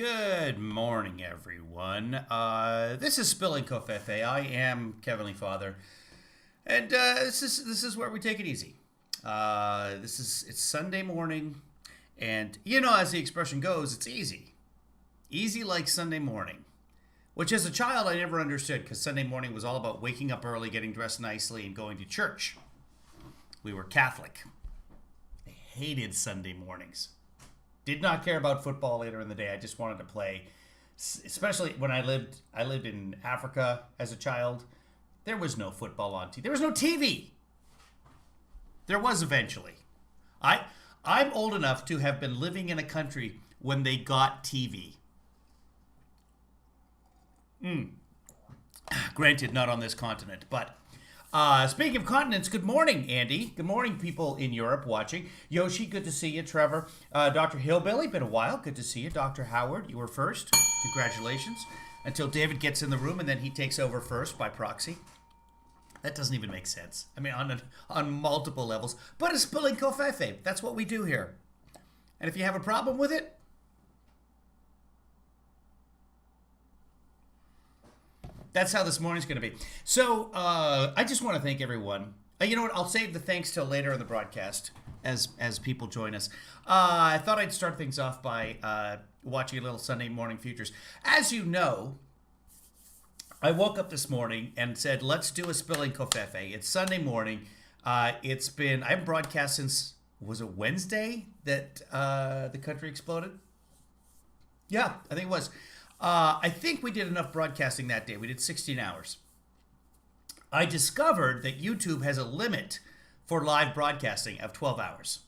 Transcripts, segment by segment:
Good morning, everyone. This is Spilling COVFEFE. I am Heavenly Father, and this is where we take it easy. It's Sunday morning, and as the expression goes, it's easy like Sunday morning. Which, as a child, I never understood because Sunday morning was all about waking up early, getting dressed nicely, and going to church. We were Catholic. I hated Sunday mornings. Did not care about football later in the day. I just wanted to play. Especially when I lived in Africa as a child. There was no football on TV. There was no TV. There was eventually. I'm old enough to have been living in a country when they got TV. Granted, not on this continent, but speaking of continents, good morning, Andy. Good morning, people in Europe watching. Yoshi, good to see you. Trevor, Dr. Hillbilly, been a while. Good to see you. Dr. Howard, you were first. Congratulations. Until David gets in the room and then he takes over first by proxy. That doesn't even make sense. I mean, on multiple levels. But it's Spilling COVFEFE. That's what we do here. And if you have a problem with it, that's how this morning's going to be. So I just want to thank everyone. You know what? I'll save the thanks till later in the broadcast as people join us. I thought I'd start things off by watching a little Sunday Morning Futures. As you know, I woke up this morning and said, let's do a Spilling COVFEFE. It's Sunday morning. I haven't broadcast since, was it Wednesday that the country exploded? Yeah, I think it was. I think we did enough broadcasting that day. We did 16 hours. I discovered that YouTube has a limit for live broadcasting of 12 hours.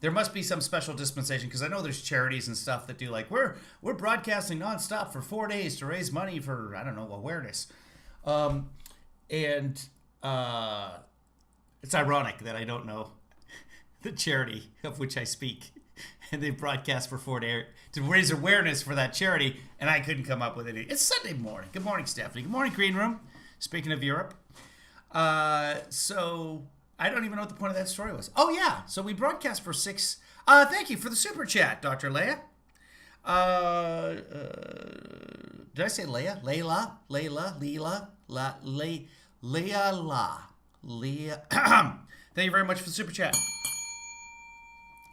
There must be some special dispensation because I know there's charities and stuff that do like, we're broadcasting nonstop for 4 days to raise money for, I don't know, awareness. It's ironic that I don't know the charity of which I speak. And they broadcast for 4 days to raise awareness for that charity, and I couldn't come up with it. It's Sunday morning. Good morning, Stephanie. Good morning, Green Room. Speaking of Europe. So I don't even know what the point of that story was. Oh, yeah. So we broadcast for 6. Thank you for the super chat, Dr. Leia. Did I say Leia? Layla? Leia. Thank you very much for the super chat.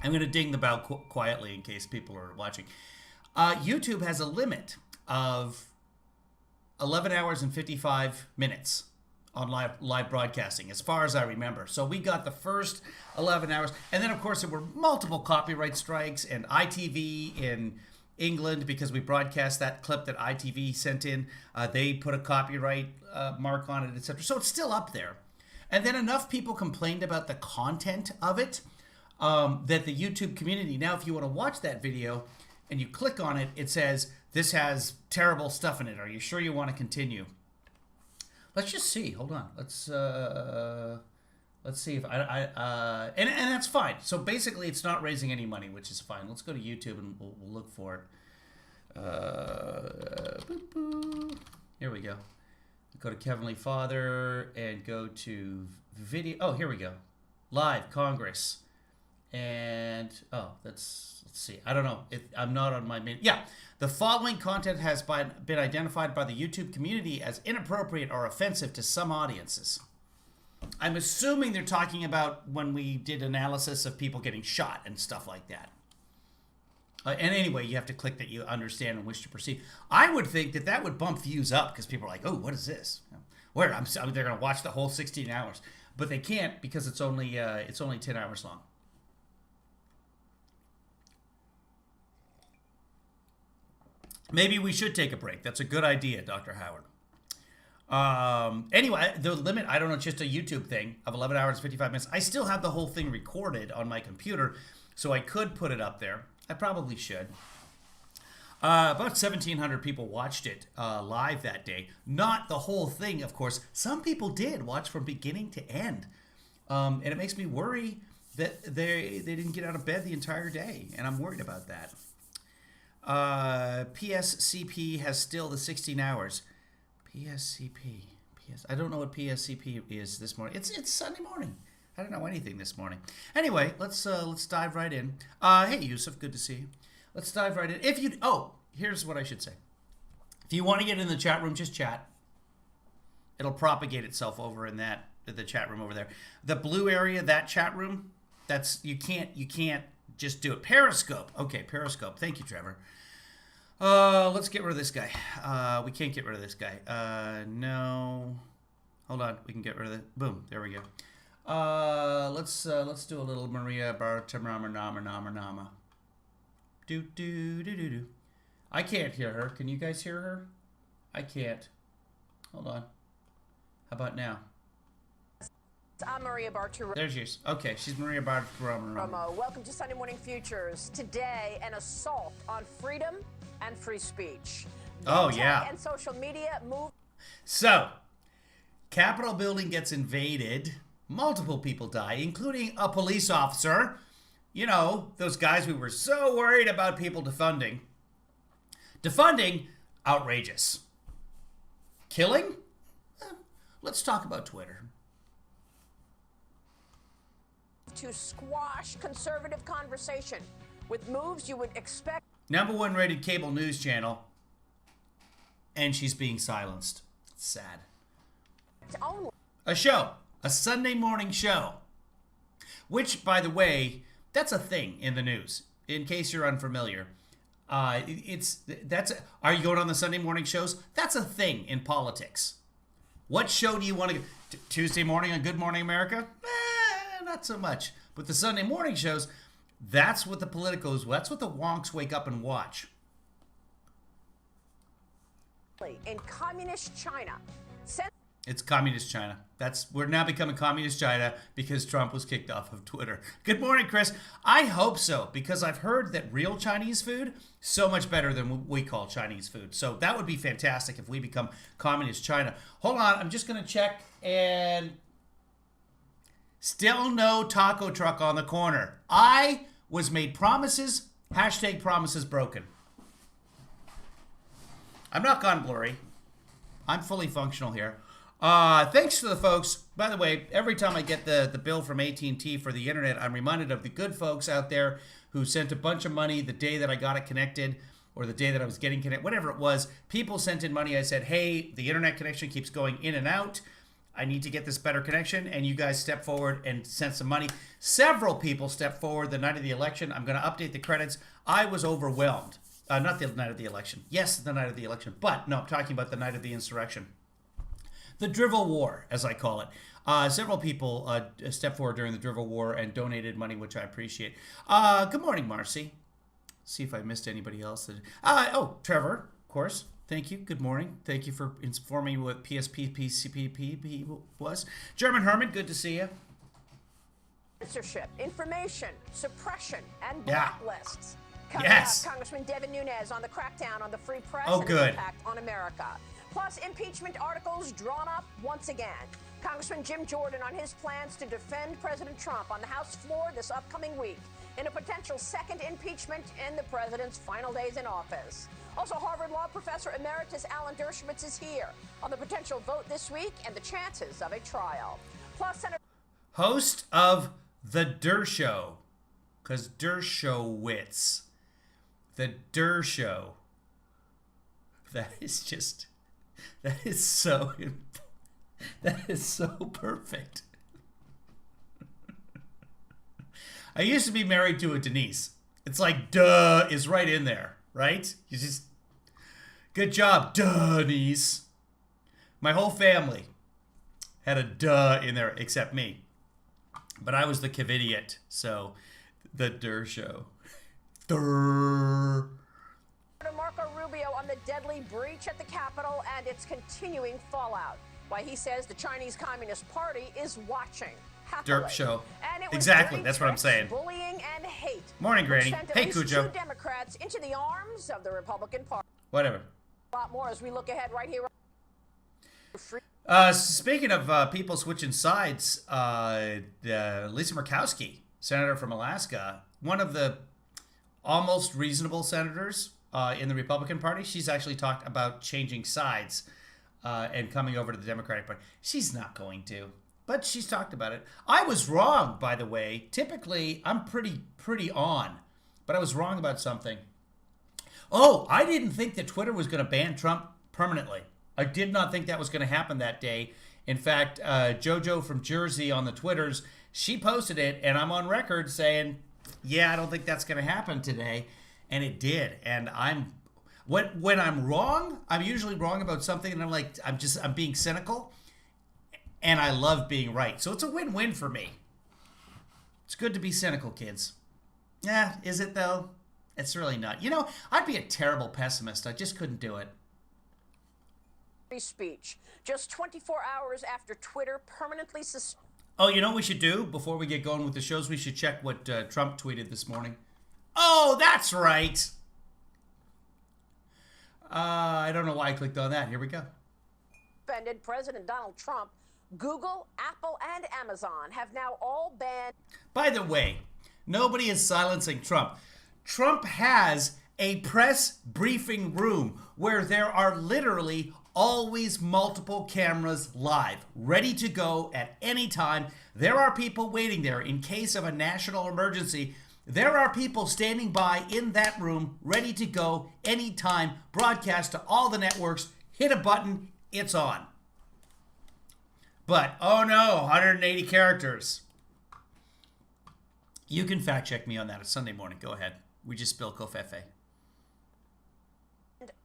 I'm going to ding the bell quietly in case people are watching. YouTube has a limit of 11 hours and 55 minutes on live broadcasting, as far as I remember. So we got the first 11 hours. And then, of course, there were multiple copyright strikes, and ITV in England, because we broadcast that clip that ITV sent in, they put a copyright mark on it, etc. So it's still up there. And then enough people complained about the content of it that the YouTube community, now if you want to watch that video and you click on it, it says, this has terrible stuff in it. Are you sure you want to continue? Let's just see. Hold on. Let's see if and that's fine. So basically it's not raising any money, which is fine. Let's go to YouTube and we'll look for it. Boop, boop. Here we go. Go to Heavenly Father and go to video. Oh, here we go. Live Congress. And, let's see. I don't know. I'm not on my main. Yeah. The following content has been identified by the YouTube community as inappropriate or offensive to some audiences. I'm assuming they're talking about when we did analysis of people getting shot and stuff like that. And anyway, you have to click that you understand and wish to proceed. I would think that would bump views up because people are like, oh, what is this? They're going to watch the whole 16 hours. But they can't because it's only 10 hours long. Maybe we should take a break. That's a good idea, Dr. Howard. Anyway, the limit, I don't know, it's just a YouTube thing of 11 hours, 55 minutes. I still have the whole thing recorded on my computer, so I could put it up there. I probably should. About 1,700 people watched it live that day. Not the whole thing, of course. Some people did watch from beginning to end. And it makes me worry that they didn't get out of bed the entire day, and I'm worried about that. PSCP has still the 16 hours. PSCP. I don't know what PSCP is this morning. It's Sunday morning. I don't know anything this morning. Anyway, let's dive right in. Hey, Yusuf, good to see you. Let's dive right in. here's what I should say. If you want to get in the chat room, just chat. It'll propagate itself over in the chat room over there. The blue area, that chat room, that's you can't just do it. Periscope. Okay, Periscope. Thank you, Trevor. Let's get rid of this guy. We can't get rid of this guy. No. Hold on. We can get rid of it. Boom. There we go. Let's do a little Maria Barta Nama. Do. I can't hear her. Can you guys hear her? I can't. Hold on. How about now? I'm Maria Barta. There she is. Okay, she's Maria Barta. Welcome to Sunday Morning Futures. Today, an assault on freedom and free speech. Oh, yeah. And social media move. So, Capitol building gets invaded. Multiple people die, including a police officer. You know, those guys we were so worried about people defunding. Defunding, outrageous. Killing? Let's talk about Twitter. To squash conservative conversation with moves you would expect. #1 rated cable news channel, and she's being silenced. It's sad. Only. A show, a Sunday morning show, which, by the way, that's a thing in the news. In case you're unfamiliar, are you going on the Sunday morning shows? That's a thing in politics. What show do you want to go? Tuesday morning on Good Morning America? Not so much. But the Sunday morning shows, that's what the politicos, that's what the wonks wake up and watch. In communist China. It's communist China. We're now becoming communist China because Trump was kicked off of Twitter. Good morning, Chris. I hope so, because I've heard that real Chinese food so much better than what we call Chinese food. So that would be fantastic if we become communist China. Hold on, I'm just going to check, and still no taco truck on the corner. I was made promises. Hashtag promises broken. I'm not gone blurry. I'm fully functional here. Thanks to the folks. By the way, every time I get the bill from AT&T for the internet, I'm reminded of the good folks out there who sent a bunch of money the day that I got it connected, or the day that I was getting connected, whatever it was. People sent in money. I said, hey, the internet connection keeps going in and out. I need to get this better connection, and you guys stepped forward and sent some money. Several people stepped forward the night of the election. I'm going to update the credits. I was overwhelmed. Not the night of the election. Yes, the night of the election. But, no, I'm talking about the night of the insurrection. The Drivel War, as I call it. Several people stepped forward during the Drivel War and donated money, which I appreciate. Good morning, Marcy. See if I missed anybody else. Trevor, of course. Thank you. Good morning. Thank you for informing me what PSPPCPP was. German Herman, good to see you. Censorship, information, suppression, and blacklists. Coming up, Congressman Devin Nunes on the crackdown on the free press and its impact on America. Plus, impeachment articles drawn up once again. Congressman Jim Jordan on his plans to defend President Trump on the House floor this upcoming week in a potential second impeachment in the president's final days in office. Also, Harvard Law Professor Emeritus Alan Dershowitz is here on the potential vote this week and the chances of a trial. Plus, Senator... Host of The Dershow, because Dershowitz. The Dershow. That is so perfect. I used to be married to a Denise. It's like, duh, is right in there, right? You just, good job, Denise. My whole family had a duh in there, except me. But I was the Cavidiot, so the Dershow. Durr. Marco Rubio on the deadly breach at the Capitol and its continuing fallout. Why he says the Chinese Communist Party is watching. Happily. Derp show. And it was exactly, that's what I'm saying. Bullying and hate. Morning, Granny. Hey, Cujo. 2 Democrats into the arms of the Republican Party. Whatever. A lot more as we look ahead right here. Speaking of people switching sides, Lisa Murkowski, senator from Alaska, one of the almost reasonable senators in the Republican Party, she's actually talked about changing sides and coming over to the Democratic Party. She's not going to, but she's talked about it. I was wrong, by the way. Typically, I'm pretty on, but I was wrong about something. Oh, I didn't think that Twitter was going to ban Trump permanently. I did not think that was going to happen that day. In fact, JoJo from Jersey on the Twitters, she posted it, and I'm on record saying, yeah, I don't think that's going to happen today. And it did. And when I'm wrong, I'm usually wrong about something, and I'm being cynical, and I love being right. So it's a win-win for me. It's good to be cynical, kids. Yeah, is it though? It's really not. You know, I'd be a terrible pessimist. I just couldn't do it. Speech just 24 hours after Twitter permanently suspended. Oh, you know what we should do before we get going with the shows? We should check what Trump tweeted this morning. Oh, that's right. I don't know why I clicked on that. Here we go. Suspended President Donald Trump. Google, Apple, and Amazon have now all banned. By the way, nobody is silencing Trump. Trump has a press briefing room where there are literally always multiple cameras live, ready to go at any time. There are people waiting there in case of a national emergency. There are people standing by in that room, ready to go anytime, broadcast to all the networks, hit a button, it's on. But, oh no, 180 characters. You can fact check me on that. It's Sunday morning. Go ahead. We just spilled COVFEFE.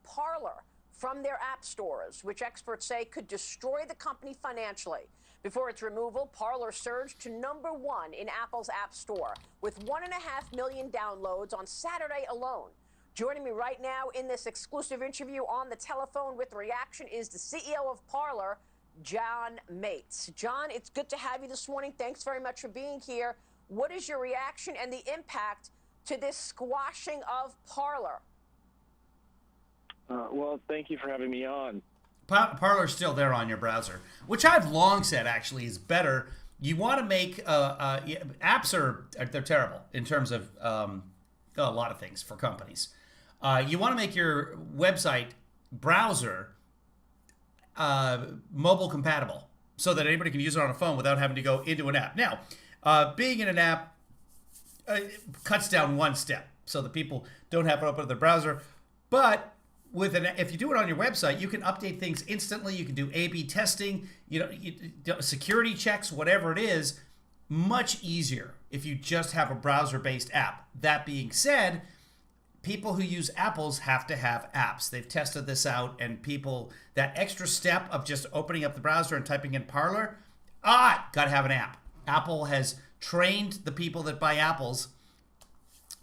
Parler from their app stores, which experts say could destroy the company financially. Before its removal, Parler surged to #1 in Apple's App Store with 1.5 million downloads on Saturday alone. Joining me right now in this exclusive interview on the telephone with reaction is the CEO of Parler, John Mates. John, it's good to have you this morning. Thanks very much for being here. What is your reaction and the impact to this squashing of Parler? Well, thank you for having me on. Parler's still there on your browser, which I've long said actually is better. You want to make apps they're terrible in terms of a lot of things for companies. You want to make your website browser mobile compatible so that anybody can use it on a phone without having to go into an app. Now, being in an app cuts down one step so that people don't have to open up their browser, but if you do it on your website, you can update things instantly. You can do A/B testing, security checks, whatever it is, much easier if you just have a browser-based app. That being said, people who use Apples have to have apps. They've tested this out, and that extra step of just opening up the browser and typing in Parler, got to have an app. Apple has trained the people that buy Apples.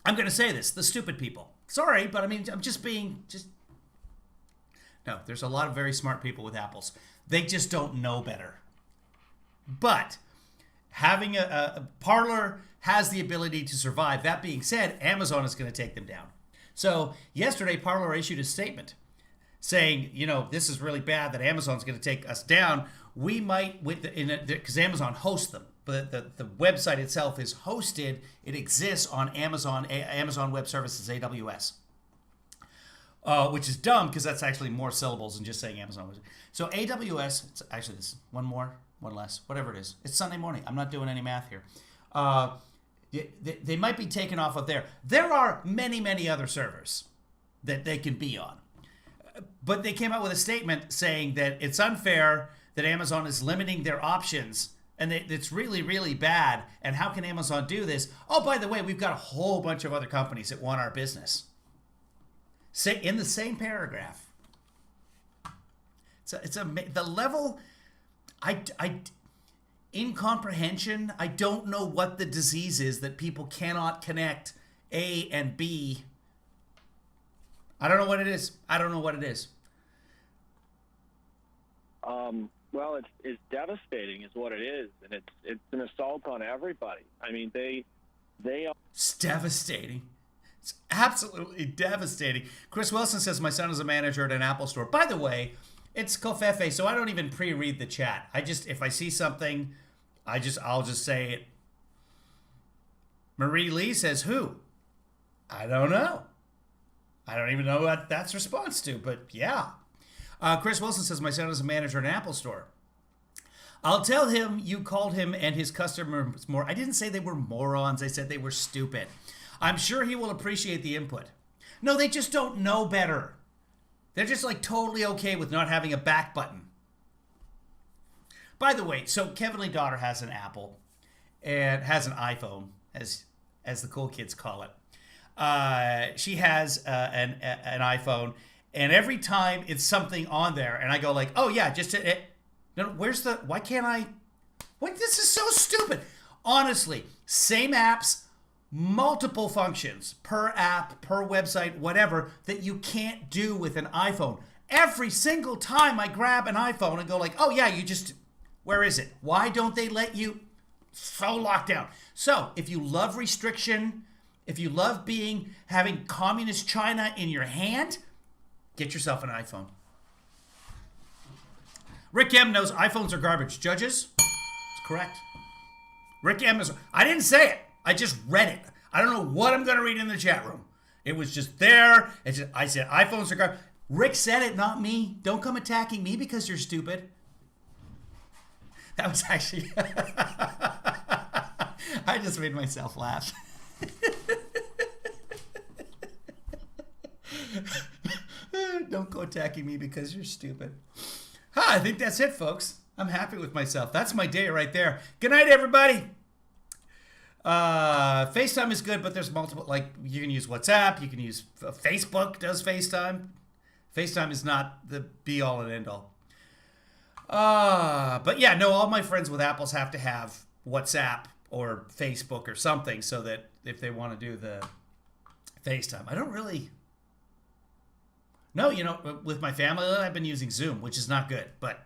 I'm going to say this, the stupid people. Sorry, but I mean, I'm just being. No, there's a lot of very smart people with Apples. They just don't know better. But having a Parler has the ability to survive. That being said, Amazon is going to take them down. So yesterday, Parler issued a statement saying, this is really bad that Amazon's going to take us down. We might, because Amazon hosts them. But the website itself is hosted. It exists on Amazon Web Services, AWS. Which is dumb because that's actually more syllables than just saying Amazon. So AWS, it's actually this one more, one less, whatever it is. It's Sunday morning. I'm not doing any math here. They might be taken off of there. There are many, many other servers that they can be on. But they came out with a statement saying that it's unfair that Amazon is limiting their options and it's really, really bad. And how can Amazon do this? Oh, by the way, we've got a whole bunch of other companies that want our business. Say in the same paragraph. The level, incomprehension. I don't know what the disease is that people cannot connect A and B. I don't know what it is. Well, it's devastating, is what it is, and it's an assault on everybody. I mean, they are. It's devastating. It's absolutely devastating. Chris Wilson says, my son is a manager at an Apple store. By the way, it's COVFEFE, so I don't even pre-read the chat. If I see something, I'll just say it. Marie Lee says, who? I don't know. I don't even know what that's response to, but yeah. Chris Wilson says, my son is a manager at an Apple store. I'll tell him you called him and his customers more. I didn't say they were morons. I said they were stupid. I'm sure he will appreciate the input. No, they just don't know better. They're just like totally okay with not having a back button. By the way, so Kevinly daughter has an Apple and has an iPhone, as the cool kids call it. She has an iPhone, and every time it's something on there, and I go like, oh yeah, no, where's the? Why can't I? What? This is so stupid. Honestly, same apps, multiple functions per app, per website, whatever, that you can't do with an iPhone. Every single time I grab an iPhone and go like, oh yeah, where is it? Why don't they let you? So locked down. So if you love restriction, if you love having communist China in your hand, get yourself an iPhone. Rick M knows iPhones are garbage. Judges? It's correct. Rick M is, I didn't say it. I just read it. I don't know what I'm going to read in the chat room. It was just there. I said iPhones are garbage. Rick said it, not me. Don't come attacking me because you're stupid. That was actually... I just made myself laugh. Don't go attacking me because you're stupid. I think that's it, folks. I'm happy with myself. That's my day right there. Good night, everybody. FaceTime is good, but there's multiple... Like, you can use WhatsApp. You can use... Facebook does FaceTime. FaceTime is not the be-all and end-all. But yeah, no, all my friends with Apples have to have WhatsApp or Facebook or something so that if they want to do the FaceTime. I don't really... No, with my family, I've been using Zoom, which is not good, but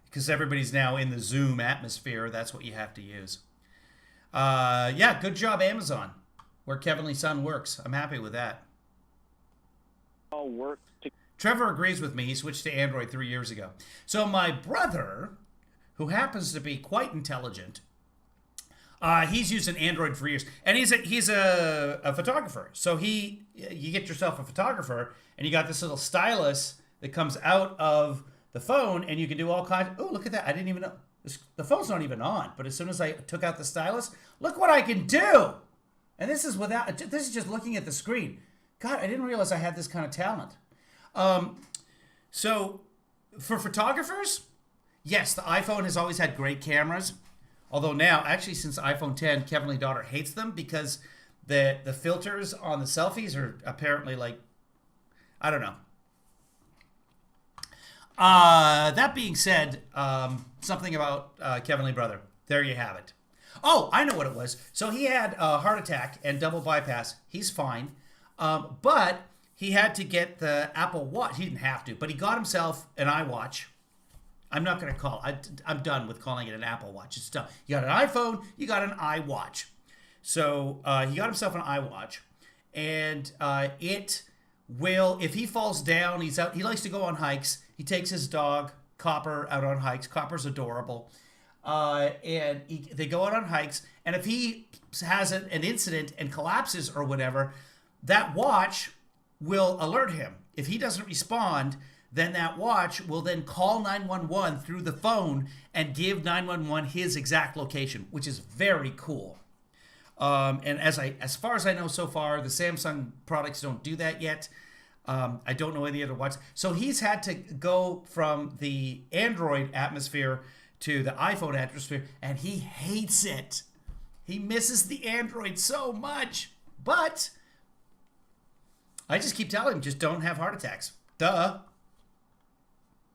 because everybody's now in the Zoom atmosphere, that's what you have to use. Yeah, good job, Amazon, where Kevinly's son works. I'm happy with that. All work. Trevor agrees with me. He switched to Android 3 years ago. So my brother, who happens to be quite intelligent, he's used an Android for years, and he's a photographer. So you get yourself a photographer, and you got this little stylus that comes out of the phone, and you can do all kinds. Oh, look at that! I didn't even know the phone's not even on. But as soon as I took out the stylus, look what I can do! And this is just looking at the screen. God, I didn't realize I had this kind of talent. So for photographers, yes, the iPhone has always had great cameras. Although now, actually, since iPhone 10, Kevinly daughter hates them because the filters on the selfies are apparently like, I don't know. That being said, something about Kevinly brother. There you have it. Oh, I know what it was. So he had a heart attack and double bypass. He's fine. But he had to get the Apple Watch. He didn't have to, but he got himself an iWatch. I'm not going to call it. I'm done with calling it an Apple Watch. It's done. You got an iPhone, you got an iWatch. So he got himself an iWatch, and it will, if he falls down, he's out. He likes to go on hikes. He takes his dog, Copper, out on hikes. Copper's adorable. And they go out on hikes, and if he has an incident and collapses or whatever, that watch will alert him. If he doesn't respond, then that watch will then call 911 through the phone and give 911 his exact location, which is very cool. And as far as I know so far, the Samsung products don't do that yet. I don't know any other watch. So he's had to go from the Android atmosphere to the iPhone atmosphere, and he hates it. He misses the Android so much. But I just keep telling him, just don't have heart attacks. Duh.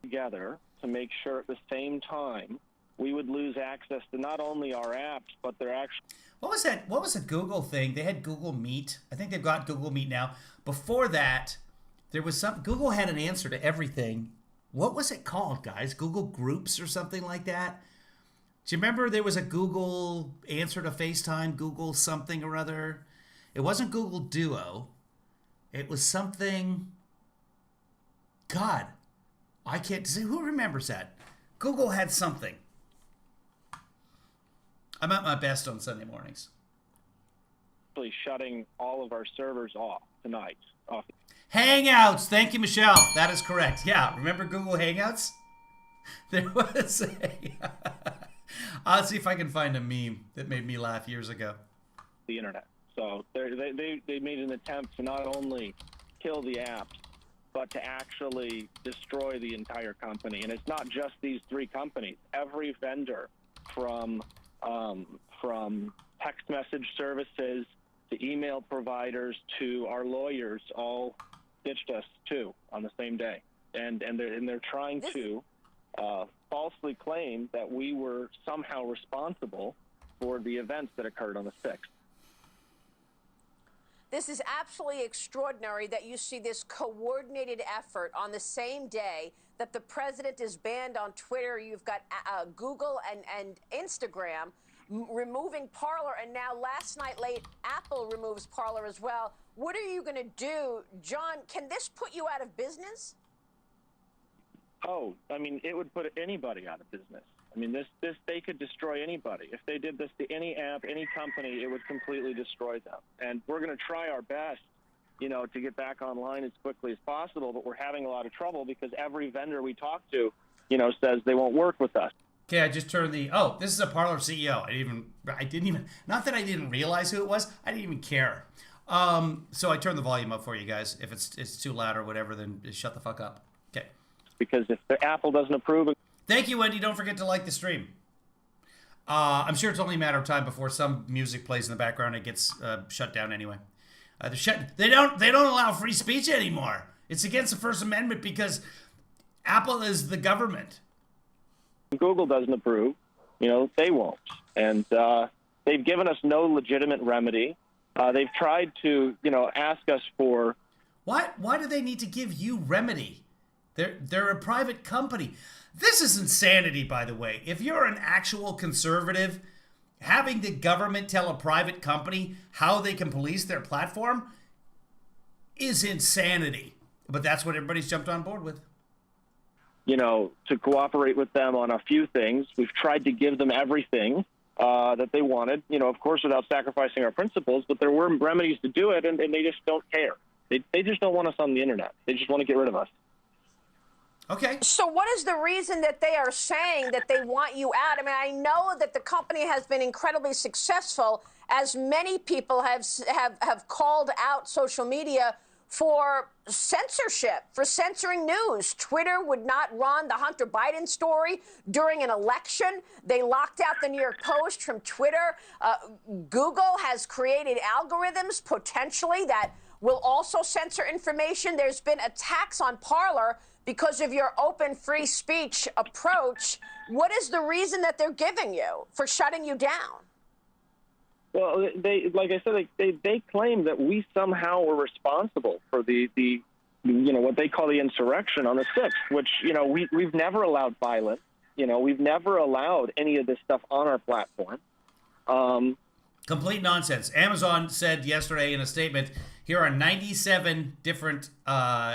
Together to make sure at the same time we would lose access to not only our apps, but their actual... What was that? What was the Google thing? They had Google Meet. I think they've got Google Meet now. Before that, there was some... Google had an answer to everything. What was it called, guys? Google Groups or something like that? Do you remember there was a Google answer to FaceTime, Google something or other? It wasn't Google Duo. It was something... God, I can't say. Who remembers that? Google had something. I'm at my best on Sunday mornings. Shutting all of our servers off tonight. Hangouts. Thank you, Michelle. That is correct. Yeah, remember Google Hangouts? There was a... I'll see if I can find a meme that made me laugh years ago. The internet. So they made an attempt to not only kill the apps, but to actually destroy the entire company. And it's not just these three companies. Every vendor, from text message services to email providers to our lawyers, all ditched us too on the same day. And they're trying to falsely claim that we were somehow responsible for the events that occurred on the 6th. This is absolutely extraordinary that you see this coordinated effort on the same day that the president is banned on Twitter. You've got Google and Instagram removing Parler, and now last night late, Apple removes Parler as well. What are you going to do, John? Can this put you out of business? Oh, I mean, it would put anybody out of business. I mean, they could destroy anybody. If they did this to any app, any company, it would completely destroy them. And we're going to try our best, to get back online as quickly as possible, but we're having a lot of trouble because every vendor we talk to, says they won't work with us. Okay, I just turned this is a Parler CEO. I didn't even, not that I didn't realize who it was, I didn't even care. So I turned the volume up for you guys. If it's too loud or whatever, then just shut the fuck up. Okay. Because if the Apple doesn't approve it. Thank you, Wendy. Don't forget to like the stream. I'm sure it's only a matter of time before some music plays in the background and it gets shut down anyway. They don't allow free speech anymore. It's against the First Amendment because Apple is the government. Google doesn't approve, they won't. And they've given us no legitimate remedy. They've tried to, ask us for. Why do they need to give you remedy? They're a private company. This is insanity, by the way. If you're an actual conservative, having the government tell a private company how they can police their platform is insanity. But that's what everybody's jumped on board with. To cooperate with them on a few things. We've tried to give them everything that they wanted, of course, without sacrificing our principles. But there were remedies to do it, and they just don't care. They just don't want us on the internet. They just want to get rid of us. Okay. So what is the reason that they are saying that they want you out? I mean, I know that the company has been incredibly successful, as many people have called out social media for censorship, for censoring news. Twitter would not run the Hunter Biden story during an election. They locked out the New York Post from Twitter. Google has created algorithms potentially that will also censor information. There's been attacks on Parler because of your open free speech approach. What is the reason that they're giving you for shutting you down? Well, like I said, they claim that we somehow were responsible for the what they call the insurrection on the 6th, which, we've never allowed violence. We've never allowed any of this stuff on our platform. Complete nonsense. Amazon said yesterday in a statement, here are 97 different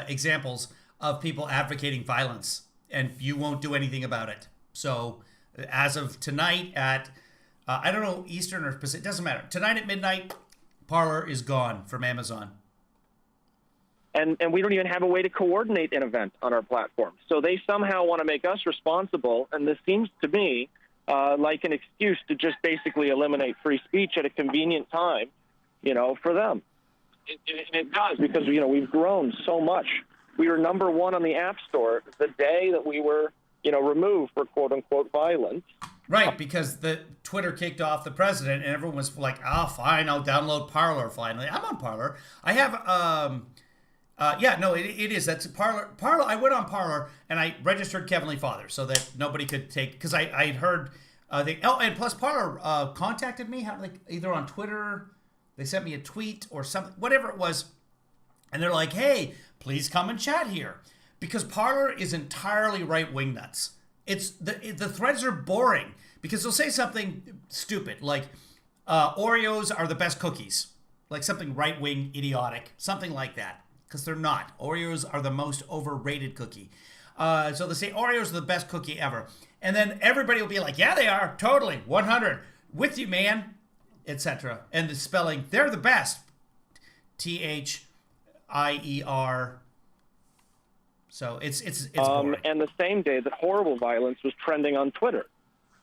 examples of people advocating violence, and you won't do anything about it. So as of tonight at, I don't know, Eastern or Pacific, doesn't matter. Tonight at midnight, Parler is gone from Amazon. And we don't even have a way to coordinate an event on our platform. So they somehow want to make us responsible, and this seems to me like an excuse to just basically eliminate free speech at a convenient time, for them. It does, because, we've grown so much. We were number one on the App Store the day that we were, removed for quote-unquote violence. Right, because the Twitter kicked off the president, and everyone was like, fine, I'll download Parler finally. I'm on Parler. I have, it is. That's Parler. I went on Parler, and I registered Heavenly Father so that nobody could take, because I had heard, and plus Parler contacted me, either on Twitter, they sent me a tweet or something, whatever it was, and they're like, hey, please come and chat here. Because Parler is entirely right-wing nuts. The threads are boring because they'll say something stupid like Oreos are the best cookies, like something right-wing idiotic, something like that, because they're not. Oreos are the most overrated cookie. So they say Oreos are the best cookie ever. And then everybody will be like, yeah, they are, totally, 100, with you, man, etc. And the spelling, they're the best. THIER. So it's boring. And the same day that horrible violence was trending on Twitter.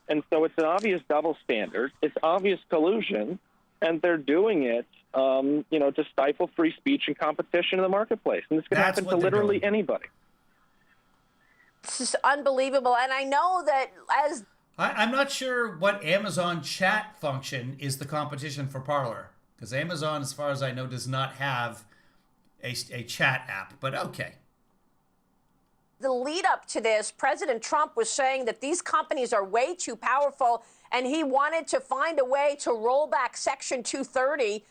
And so it's an obvious double standard. It's obvious collusion. And they're doing it to stifle free speech and competition in the marketplace. And this could happen to literally anybody. This is unbelievable. And I know that I'm not sure what Amazon chat function is the competition for Parler, because Amazon, as far as I know, does not have a chat app, but okay. the lead up to this, President Trump was saying that these companies are way too powerful, and he wanted to find a way to roll back Section 230,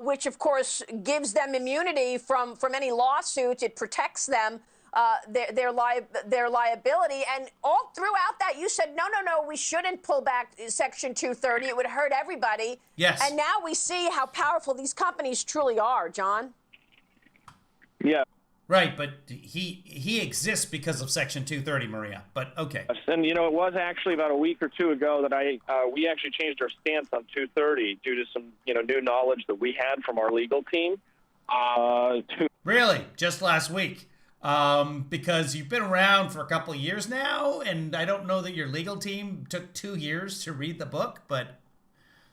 which, of course, gives them immunity from any lawsuits. It protects them, their liability. And all throughout that, you said, no, we shouldn't pull back Section 230. It would hurt everybody. Yes. And now we see how powerful these companies truly are, John. Yeah. Right, but he exists because of Section 230, Maria. But okay. And it was actually about a week or two ago that we actually changed our stance on 230 due to some new knowledge that we had from our legal team. Really, just last week, because you've been around for a couple of years now, and I don't know that your legal team took 2 years to read the book, but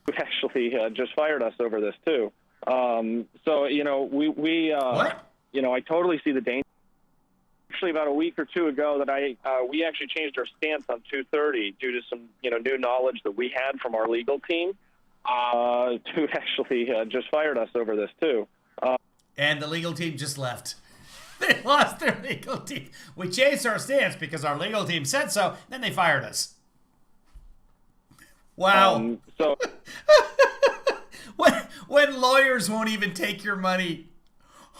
we actually just fired us over this too. So we what? I totally see the danger. Actually, about a week or two ago that we actually changed our stance on 230 due to some new knowledge that we had from our legal team. Who actually just fired us over this too. And the legal team just left. They lost their legal team. We changed our stance because our legal team said so. Then they fired us. Wow. So when lawyers won't even take your money.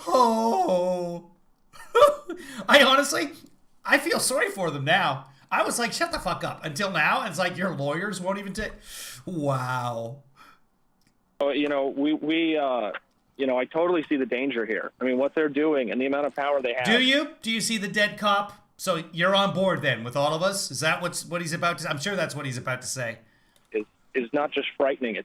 Oh, I feel sorry for them now. I was like, shut the fuck up. Until now, it's like your lawyers won't even take. Wow. I totally see the danger here. I mean, what they're doing and the amount of power they have. Do you? Do you see the dead cop? So you're on board then with all of us? Is that what he's about to? I'm sure that's what he's about to say. It's not just frightening.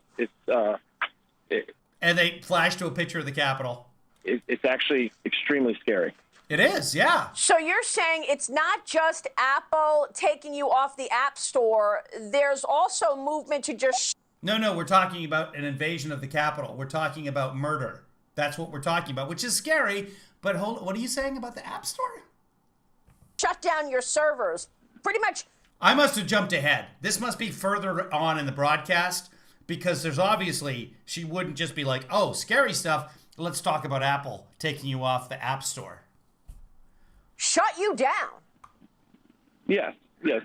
And they flash to a picture of the Capitol. It's actually extremely scary. It is, yeah. So you're saying it's not just Apple taking you off the App Store. There's also movement to just... No, we're talking about an invasion of the Capitol. We're talking about murder. That's what we're talking about, which is scary. But what are you saying about the App Store? Shut down your servers. Pretty much... I must have jumped ahead. This must be further on in the broadcast, because there's obviously... She wouldn't just be like, oh, scary stuff. Let's talk about Apple taking you off the App Store. Shut you down. Yes.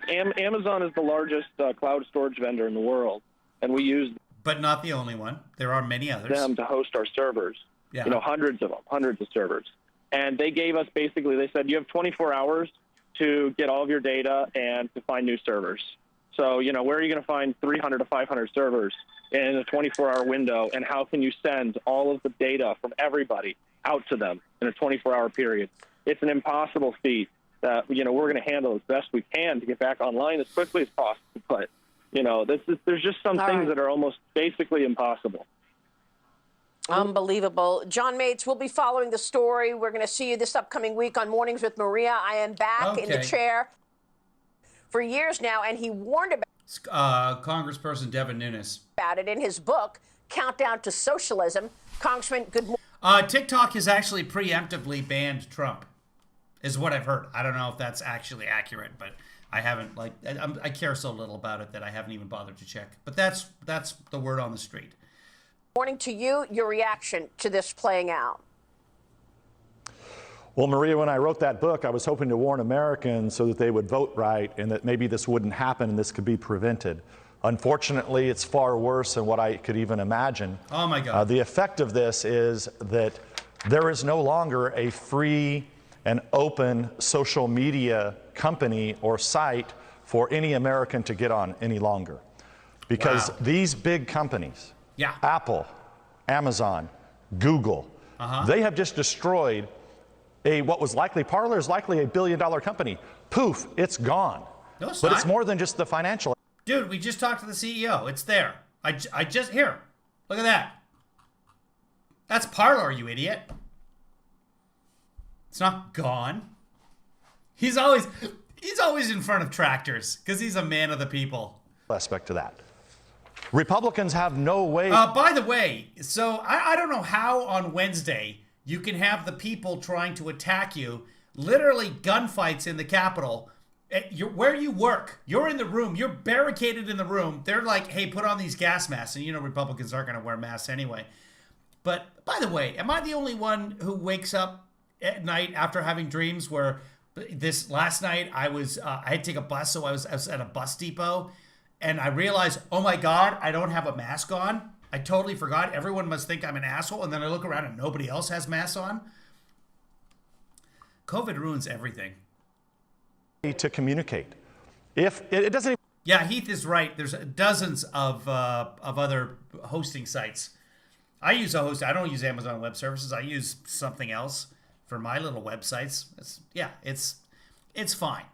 Amazon is the largest cloud storage vendor in the world, and we use... But not the only one. There are many others. ...them to host our servers. Yeah. Hundreds of them, hundreds of servers. And they gave us basically, they said, you have 24 hours to get all of your data and to find new servers. So, where are you going to find 300 to 500 servers in a 24-hour window, and how can you send all of the data from everybody out to them in a 24-hour period? It's an impossible feat that, we're going to handle as best we can to get back online as quickly as possible. But, there's just some things that are almost basically impossible. Unbelievable. John Mates, we'll be following the story. We're going to see you this upcoming week on Mornings with Maria. I am back in the chair for years now, and he warned about Congressperson Devin Nunes it in his book, Countdown to Socialism. Congressman, good morning. TikTok has actually preemptively banned Trump, is what I've heard. I don't know if that's actually accurate, but I haven't, I care so little about it that I haven't even bothered to check. But that's the word on the street. Morning to you, your reaction to this playing out. Well, Maria, when I wrote that book, I was hoping to warn Americans so that they would vote right and that maybe this wouldn't happen and this could be prevented. Unfortunately, it's far worse than what I could even imagine. Oh, my God. The effect of this is that there is no longer a free and open social media company or site for any American to get on any longer. Because these big companies, Apple, Amazon, Google, they have just destroyed what was likely, Parler is likely $1 billion company. Poof, it's gone. No, it's but not. it's more than just the financial. Dude, we just talked to the CEO. It's there. I just, here, look at that. That's Parler, you idiot. It's not gone. He's always in front of tractors because he's a man of the people. Aspect to that. Republicans have no way. By the way, so I don't know how on Wednesday you can have the people trying to attack you, literally gunfights in the Capitol. Where you work, you're in the room, you're barricaded in the room. They're like, hey, put on these gas masks. And you know Republicans aren't going to wear masks anyway. But by the way, am I the only one who wakes up at night after having dreams where this last night I had to take a bus, so I was at a bus depot and I realized, oh my God, I don't have a mask on. I totally forgot. Everyone must think I'm an asshole. And then I look around and nobody else has masks on. COVID ruins everything. To communicate. If it doesn't. Yeah, Heath is right. There's dozens of other hosting sites. I use a host. I don't use Amazon Web Services. I use something else for my little websites. It's fine.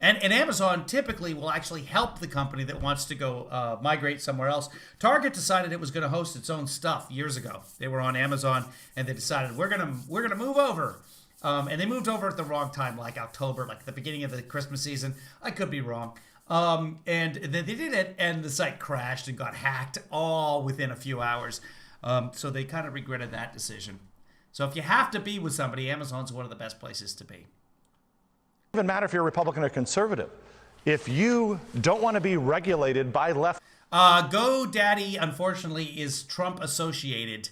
And Amazon typically will actually help the company that wants to go migrate somewhere else. Target decided it was going to host its own stuff years ago. They were on Amazon and they decided we're gonna move over. And they moved over at the wrong time, like October, like the beginning of the Christmas season. I could be wrong. And then they did it, and the site crashed and got hacked all within a few hours. So they kind of regretted that decision. So if you have to be with somebody, Amazon's one of the best places to be. It doesn't matter if you're a Republican or conservative. If you don't want to be regulated by left. GoDaddy, unfortunately, is Trump associated.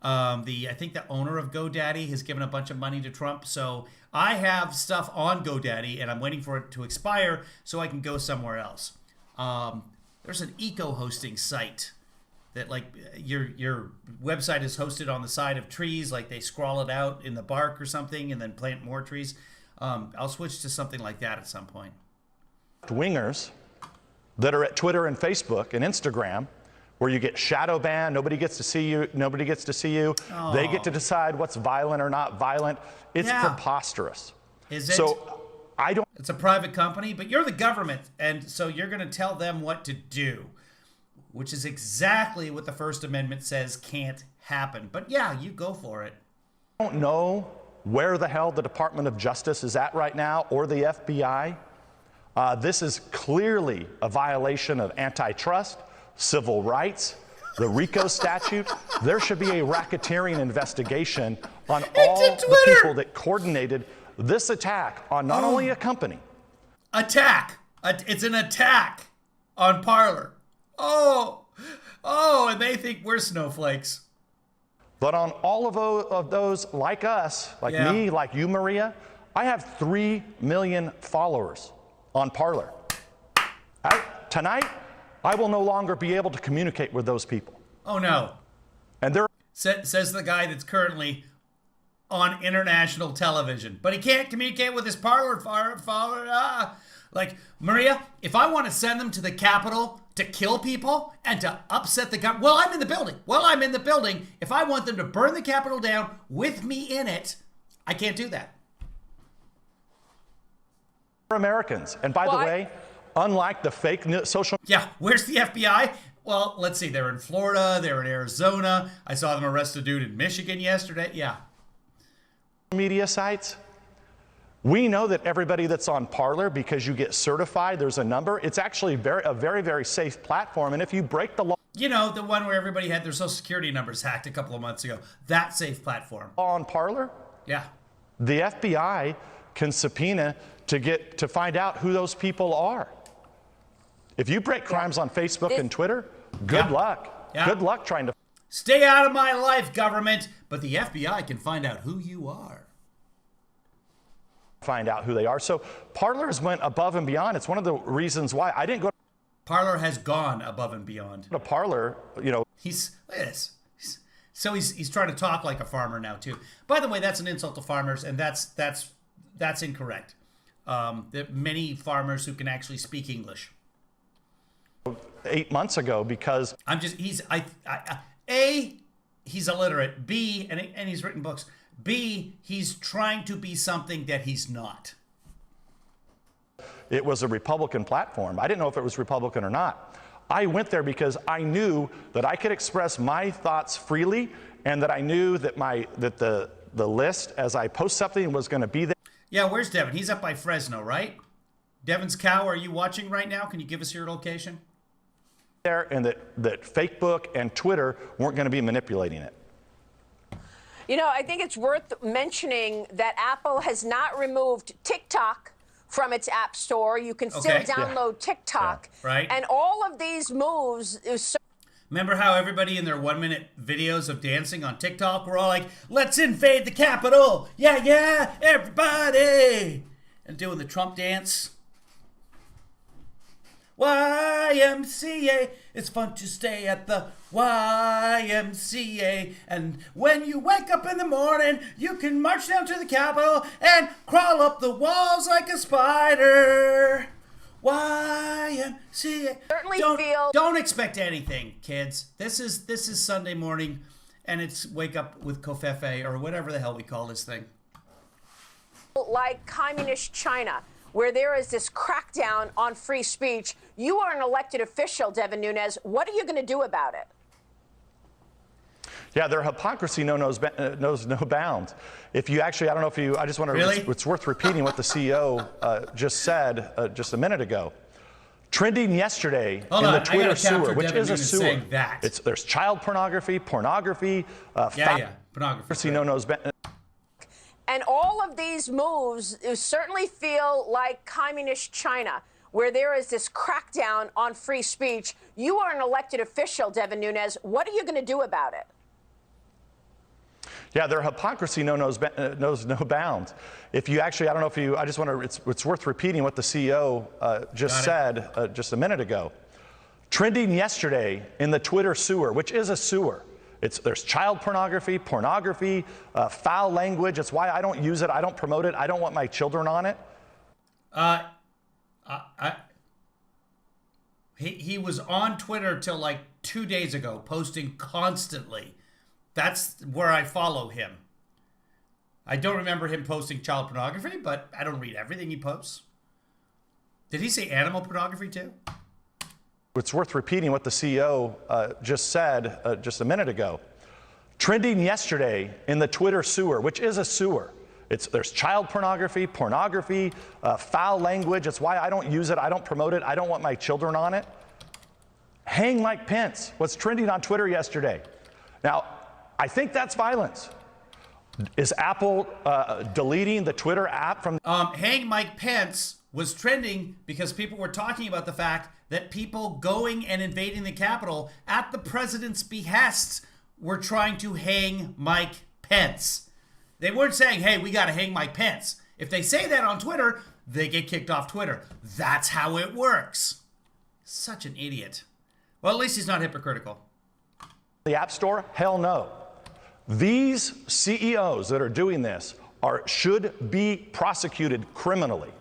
I think the owner of GoDaddy has given a bunch of money to Trump. So I have stuff on GoDaddy and I'm waiting for it to expire so I can go somewhere else. There's an eco-hosting site that like your website is hosted on the side of trees, like they scrawl it out in the bark or something and then plant more trees. I'll switch to something like that at some point. Wingers that are at Twitter and Facebook and Instagram, where you get shadow banned, nobody gets to see you. Oh. They get to decide what's violent or not violent. It's preposterous. Is it? So It's a private company, but you're the government, and so you're going to tell them what to do, which is exactly what the First Amendment says can't happen. But yeah, you go for it. I don't know where the hell the Department of Justice is at right now, or the FBI. This is clearly a violation of antitrust, civil rights, the RICO statute. There should be a racketeering investigation on all the people that coordinated this attack on not only a company. It's an attack on Parler. And they think we're snowflakes. But on all of those like us, like me, like you, Maria, I have 3 million followers on Parler. Tonight, I will no longer be able to communicate with those people. Oh, no. And they're... Says the guy that's currently on international television. But he can't communicate with his Parler follower. Like, Maria, if I want to send them to the Capitol to kill people and to upset the government, I'm in the building. If I want them to burn the Capitol down with me in it, I can't do that. Americans. And by the way, unlike the fake social... Yeah, where's the FBI? Well, let's see. They're in Florida. They're in Arizona. I saw them arrest a dude in Michigan yesterday. Yeah. Media sites. We know that everybody that's on Parler, because you get certified, there's a number. It's actually a very, very safe platform. And if you break the law... You know, the one where everybody had their social security numbers hacked a couple of months ago. That safe platform. On Parler? Yeah. The FBI can subpoena to find out who those people are. If you break crimes on Facebook and Twitter, good luck. Yeah. Good luck trying to... Stay out of my life, government. But the FBI can find out who you are. Find out who they are. So Parler has went above and beyond. It's one of the reasons why I didn't go... Parler has gone above and beyond. To Parler, you know... Look at this. So he's trying to talk like a farmer now, too. By the way, that's an insult to farmers, and that's incorrect. There are many farmers who can actually speak English. 8 months ago, because he's illiterate. B, and he's written books. B, he's trying to be something that he's not. It was a Republican platform. I didn't know if it was Republican or not. I went there because I knew that I could express my thoughts freely, and that I knew that the list as I post something was going to be there. Yeah, where's Devin? He's up by Fresno, right? Devin's Cow, are you watching right now? Can you give us your location? there, and that Facebook and Twitter weren't going to be manipulating it. You know, I think it's worth mentioning that Apple has not removed TikTok from its app store. You can still download TikTok. Yeah. Right. And all of these moves Remember how everybody in their 1-minute videos of dancing on TikTok were all like, let's invade the Capitol. Yeah, yeah, everybody. And doing the Trump dance. YMCA. It's fun to stay at the YMCA. And when you wake up in the morning, you can march down to the Capitol and crawl up the walls like a spider. YMCA. certainly Don't expect anything, kids. This is Sunday morning, and it's Wake Up with COVFEFE, or whatever the hell we call this thing. like communist China, where there is this crackdown on free speech. You are an elected official, Devin Nunes. What are you going to do about it? Yeah, their hypocrisy knows no bounds. If you actually, I don't know if you, I just want to, Really? it's worth repeating what the CEO just said just a minute ago. Trending yesterday in the Twitter sewer, which is a sewer. There's child pornography, pornography, pornography. And all of these moves certainly feel like communist China, where there is this crackdown on free speech. You are an elected official, Devin Nunes. What are you going to do about it? Yeah, their hypocrisy knows no bounds. If you actually, I don't know if you, I just want to, it's worth repeating what the CEO just said just a minute ago. Trending yesterday in the Twitter sewer, which is a sewer. There's child pornography, pornography, foul language. It's why I don't use it. I don't promote it. I don't want my children on it. He was on Twitter till like 2 days ago, posting constantly. That's where I follow him. I don't remember him posting child pornography, but I don't read everything he posts. Did he say animal pornography too? It's worth repeating what the CEO just said just a minute ago. Trending yesterday in the Twitter sewer, which is a sewer. There's child pornography, pornography, foul language. It's why I don't use it. I don't promote it. I don't want my children on it. Hang Mike Pence. What's trending on Twitter yesterday? Now, I think that's violence. Is Apple deleting the Twitter app from? Hang Mike Pence was trending because people were talking about the fact that people going and invading the Capitol at the president's behest were trying to hang Mike Pence. They weren't saying, hey, we got to hang Mike Pence. If they say that on Twitter, they get kicked off Twitter. That's how it works. Such an idiot. Well, at least he's not hypocritical. The App Store? Hell no. These CEOs that are doing this should be prosecuted criminally.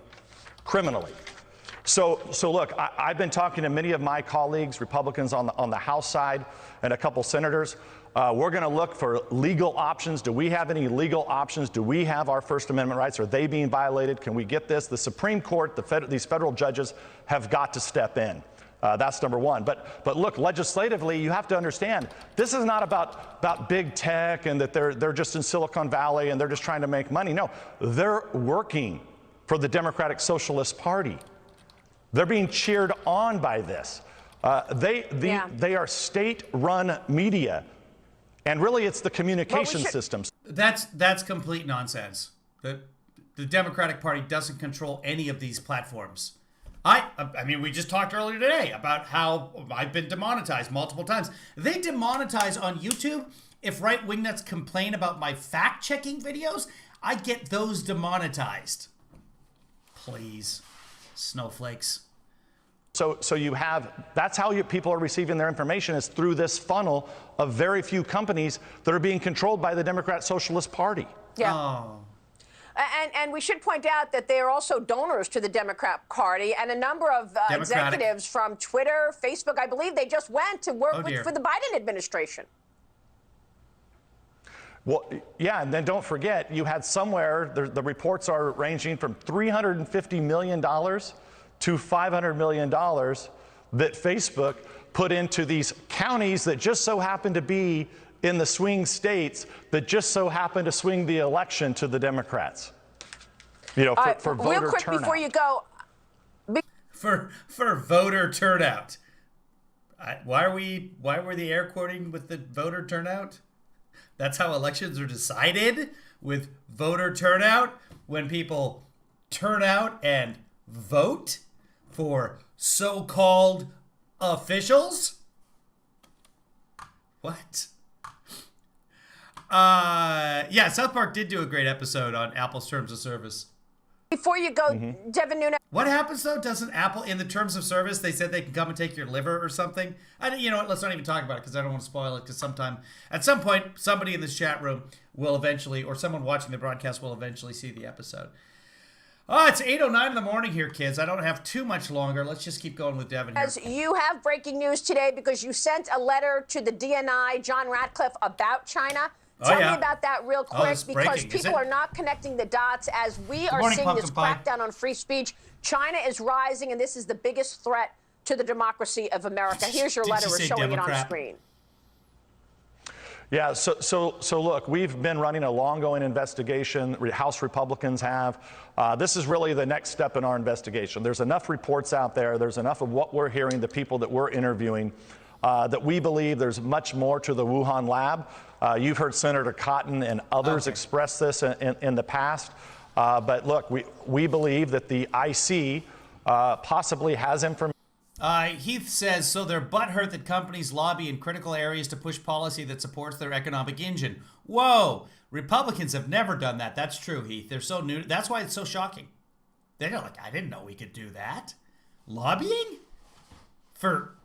So look, I've been talking to many of my colleagues, Republicans on the House side, and a couple senators. We're going to look for legal options. Do we have any legal options? Do we have our First Amendment rights? Are they being violated? Can we get this? The Supreme Court, these federal judges have got to step in. That's number one. But look, legislatively, you have to understand, this is not about big tech and that they're just in Silicon Valley and they're just trying to make money. No, they're working for the Democratic Socialist Party. They're being cheered on by this. They are state-run media, and really it's the communication systems. That's complete nonsense. The Democratic Party doesn't control any of these platforms. I mean, we just talked earlier today about how I've been demonetized multiple times. They demonetize on YouTube. If right-wing nuts complain about my fact-checking videos, I get those demonetized. Please, snowflakes. So you have, that's how people are receiving their information, is through this funnel of very few companies that are being controlled by the Democrat Socialist Party. Yeah. Oh. And we should point out that they are also donors to the Democrat Party, and a number of executives from Twitter, Facebook, I believe they just went to work for the Biden administration. Well, yeah, and then don't forget, you had somewhere, the reports are ranging from $350 million to $500 million that Facebook put into these counties that just so happen to be in the swing states that just so happen to swing the election to the Democrats. You know, for voter turnout. Real quick before you go. For voter turnout. Why were the air quoting with the voter turnout? That's how elections are decided, with voter turnout, when people turn out and vote for so-called officials? What? Yeah, South Park did do a great episode on Apple's terms of service. Before you go, Devin Nunes. What happens, though? Doesn't Apple, in the terms of service, they said they can come and take your liver or something? You know what? Let's not even talk about it because I don't want to spoil it, because at some point, somebody in this chat room will eventually, or someone watching the broadcast will eventually see the episode. Oh, it's 8:09 in the morning here, kids. I don't have too much longer. Let's just keep going with Devin here. As you have breaking news today because you sent a letter to the DNI, John Ratcliffe, about China. Tell me about that real quick, because people are not connecting the dots as we are seeing this crackdown on free speech. China is rising, and this is the biggest threat to the democracy of America. Here's your letter. We're showing it on screen. Yeah, so look, we've been running a long-going investigation. House Republicans have. This is really the next step in our investigation. There's enough reports out there. There's enough of what we're hearing, the people that we're interviewing, that we believe there's much more to the Wuhan lab. You've heard Senator Cotton and others express this in the past. But look, we believe that the IC possibly has information. Heath says, so they're butthurt that companies lobby in critical areas to push policy that supports their economic engine. Whoa! Republicans have never done that. That's true, Heath. They're so new. That's why it's so shocking. They're like, I didn't know we could do that. Lobbying? For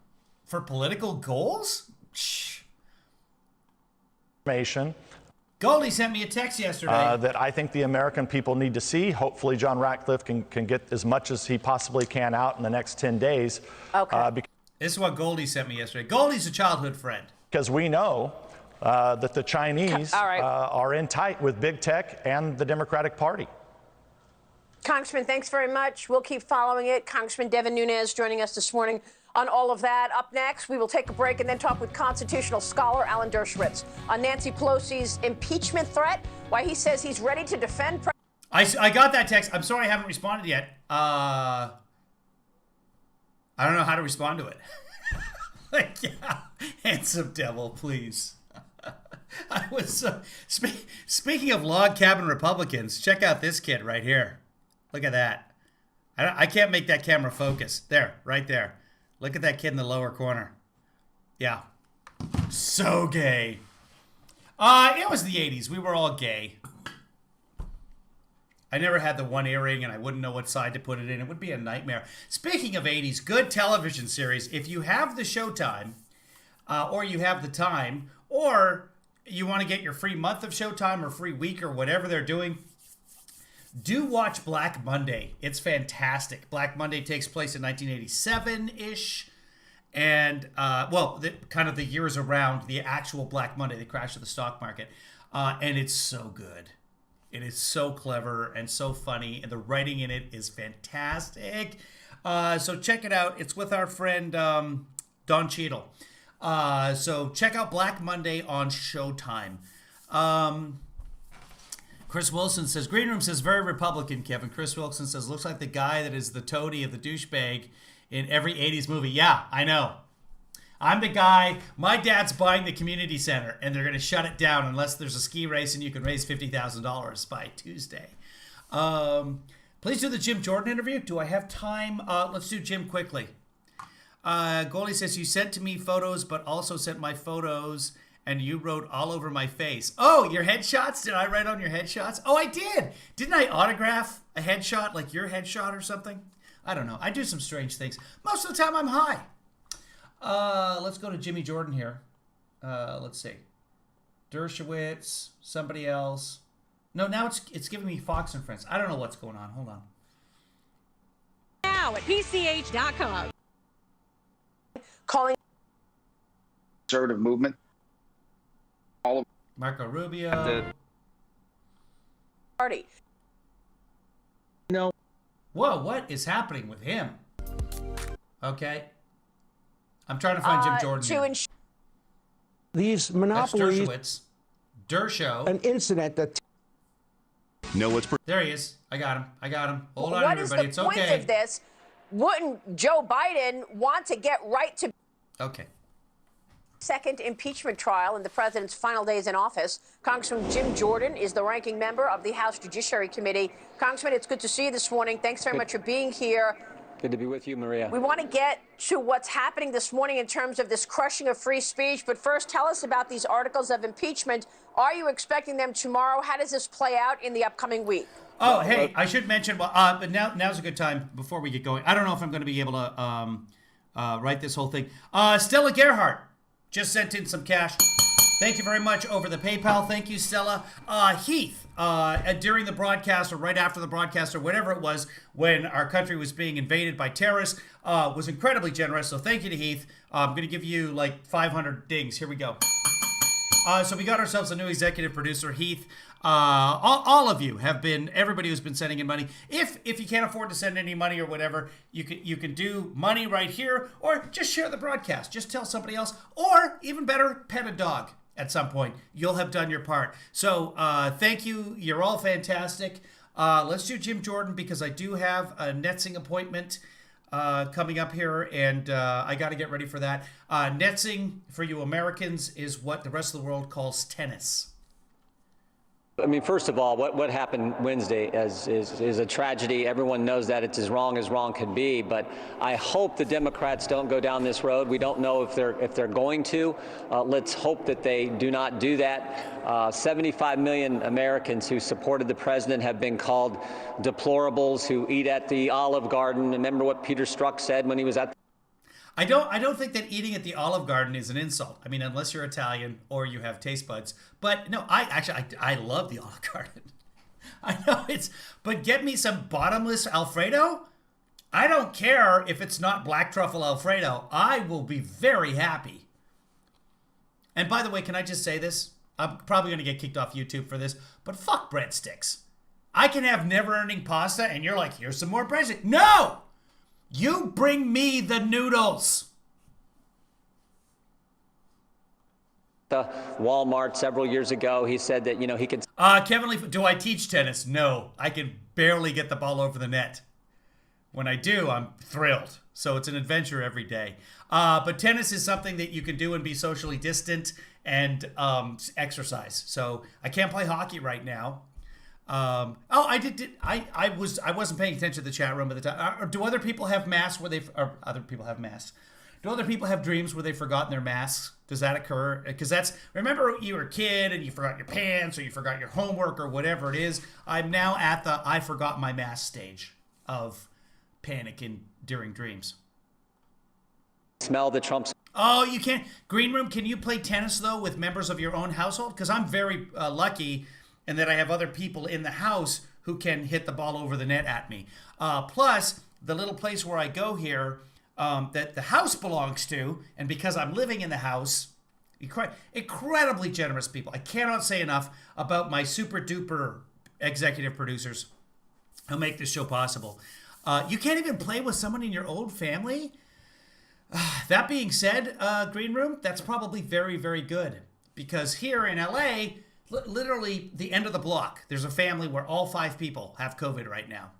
political goals? Shh. Goldie sent me a text yesterday. That I think the American people need to see. Hopefully John Ratcliffe can get as much as he possibly can out in the next 10 days. Okay. This is what Goldie sent me yesterday. Goldie's a childhood friend. Because we know that the Chinese are in tight with big tech and the Democratic Party. Congressman, thanks very much. We'll keep following it. Congressman Devin Nunes joining us this morning on all of that. Up next, we will take a break and then talk with constitutional scholar Alan Dershowitz on Nancy Pelosi's impeachment threat, why he says he's ready to defend. I got that text. I'm sorry I haven't responded yet. I don't know how to respond to it. Like, yeah, handsome devil, please. I was speaking of log cabin Republicans. Check out this kid right here. Look at that. I can't make that camera focus. There, right there. Look at that kid in the lower corner. Yeah. So gay. It was the 80s. We were all gay. I never had the one earring, and I wouldn't know what side to put it in. It would be a nightmare. Speaking of 80s, good television series. If you have the Showtime, or you have the time, or you want to get your free month of Showtime or free week or whatever they're doing, do watch Black Monday. It's fantastic. Black Monday takes place in 1987-ish. And, kind of the years around the actual Black Monday, the crash of the stock market. And it's so good. It is so clever and so funny. And the writing in it is fantastic. So check it out. It's with our friend Don Cheadle. So check out Black Monday on Showtime. Chris Wilson says, Green Room says, very Republican, Kevin. Chris Wilson says, looks like the guy that is the toady of the douchebag in every 80s movie. Yeah, I know. I'm the guy. My dad's buying the community center, and they're going to shut it down unless there's a ski race and you can raise $50,000 by Tuesday. Please do the Jim Jordan interview. Do I have time? Let's do Jim quickly. Goldie says, you sent to me photos, but also sent my photos, and you wrote all over my face. Oh, your headshots? Did I write on your headshots? Oh, I did. Didn't I autograph a headshot, like your headshot or something? I don't know. I do some strange things. Most of the time, I'm high. Let's go to Jimmy Jordan here. Let's see. Dershowitz, somebody else. No, now it's giving me Fox and Friends. I don't know what's going on. Hold on. Now at PCH.com. Calling conservative movement. All of Marco Rubio. party. No. Whoa, what is happening with him? Okay. I'm trying to find Jim Jordan. These monopolies. That's Dershowitz. An incident that. There he is. I got him. Hold on, what everybody. What is the point of this? Wouldn't Joe Biden want to get right to? Okay. Second impeachment trial in the president's final days in office. Congressman Jim Jordan is the ranking member of the House Judiciary Committee. Congressman, it's good to see you this morning. Thanks very much for being here. Good to be with you, Maria. We want to get to what's happening this morning in terms of this crushing of free speech. But first, tell us about these articles of impeachment. Are you expecting them tomorrow? How does this play out in the upcoming week? Oh, hey, I should mention, but now's a good time before we get going. I don't know if I'm going to be able to write this whole thing. Stella Gerhardt just sent in some cash. Thank you very much over the PayPal. Thank you, Stella. Heath, during the broadcast or right after the broadcast or whatever it was when our country was being invaded by terrorists, was incredibly generous. So thank you to Heath. I'm going to give you like 500 dings. Here we go. So we got ourselves a new executive producer, Heath. All of you have been, everybody who's been sending in money. If you can't afford to send any money or whatever, you can do money right here, or just share the broadcast. Just tell somebody else, or even better, pet a dog at some point. You'll have done your part. So thank you. You're all fantastic. Let's do Jim Jordan because I do have a Netsing appointment coming up here, and I got to get ready for that. Netsing, for you Americans, is what the rest of the world calls tennis. I mean, first of all, what happened Wednesday is a tragedy. Everyone knows that it's as wrong can be. But I hope the Democrats don't go down this road. We don't know if they're going to. Let's hope that they do not do that. 75 million Americans who supported the president have been called deplorables, who eat at the Olive Garden. Remember what Peter Strzok said when he was at. I don't think that eating at the Olive Garden is an insult. I mean, unless you're Italian or you have taste buds. But no, I love the Olive Garden. I know but get me some bottomless Alfredo. I don't care if it's not black truffle Alfredo. I will be very happy. And by the way, can I just say this? I'm probably going to get kicked off YouTube for this, but fuck breadsticks. I can have never-ending pasta and you're like, here's some more breadsticks. No! You bring me the noodles. The Walmart several years ago, he said that, he could. Kevin Lee, do I teach tennis? No, I can barely get the ball over the net. When I do, I'm thrilled. So it's an adventure every day. But tennis is something that you can do and be socially distant and exercise. So I can't play hockey right now. I wasn't paying attention to the chat room at the time. Do other people have masks Do other people have dreams where they've forgotten their masks? Does that occur? Because remember you were a kid and you forgot your pants or you forgot your homework or whatever it is. I'm now at the I forgot my mask stage of panicking during dreams. Smell the Trump's. Oh, you can't. Green Room, can you play tennis though with members of your own household? Because I'm very lucky and that I have other people in the house who can hit the ball over the net at me. Plus, the little place where I go here that the house belongs to, and because I'm living in the house, incredibly generous people. I cannot say enough about my super duper executive producers who make this show possible. You can't even play with someone in your own family? That being said, Green Room, that's probably very, very good. Because here in LA, literally the end of the block, there's a family where all 5 people have COVID right now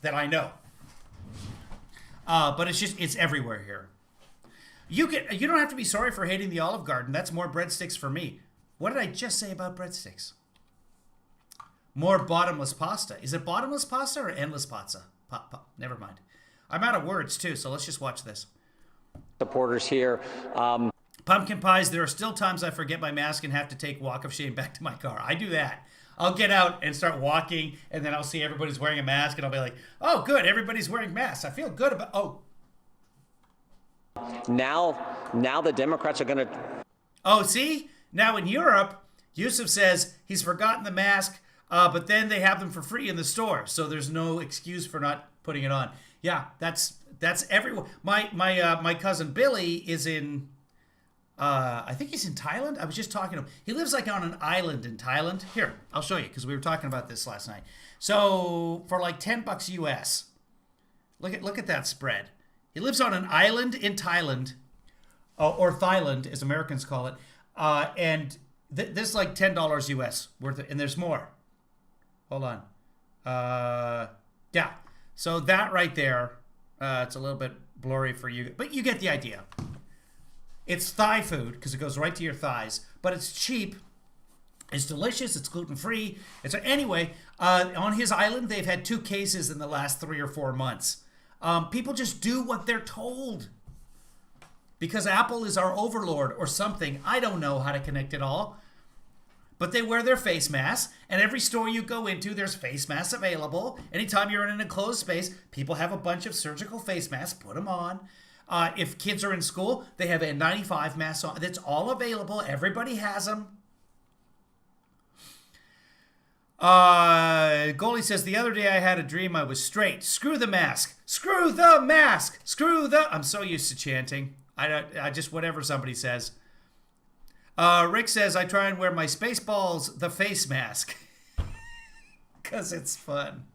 that I know. But it's everywhere here. You don't have to be sorry for hating the Olive Garden. That's more breadsticks for me. What did I just say about breadsticks? More bottomless pasta. Is it bottomless pasta or endless pasta? Never mind. I'm out of words too, so let's just watch this. Supporters here. Pumpkin pies. There are still times I forget my mask and have to take walk of shame back to my car. I do that. I'll get out and start walking, and then I'll see everybody's wearing a mask, and I'll be like, oh, good, everybody's wearing masks. I feel good about, Now the Democrats are going to. Oh, see? Now in Europe, Yusuf says he's forgotten the mask, but then they have them for free in the store, so there's no excuse for not putting it on. Yeah, that's everyone. My cousin Billy is in... I think he's in Thailand. I was just talking to him. He lives like on an island in Thailand. Here, I'll show you because we were talking about this last night. So for like $10 US, look at that spread. He lives on an island in Thailand, or Thailand as Americans call it, and this is like $10 US worth it, and there's more. Hold on. Yeah. So that right there, it's a little bit blurry for you, but you get the idea. It's thigh food because it goes right to your thighs, but it's cheap. It's delicious. It's gluten-free. Anyway, on his island, they've had 2 cases in the last 3 or 4 months. People just do what they're told because Apple is our overlord or something. I don't know how to connect it all. But they wear their face masks, and every store you go into, there's face masks available. Anytime you're in an enclosed space, people have a bunch of surgical face masks. Put them on. If kids are in school, they have N95 masks on. It's all available. Everybody has them. Goalie says, the other day I had a dream I was straight. Screw the mask. Screw the mask. Screw the... I'm so used to chanting. I just, whatever somebody says. Rick says, I try and wear my Spaceballs the face mask. Because it's fun.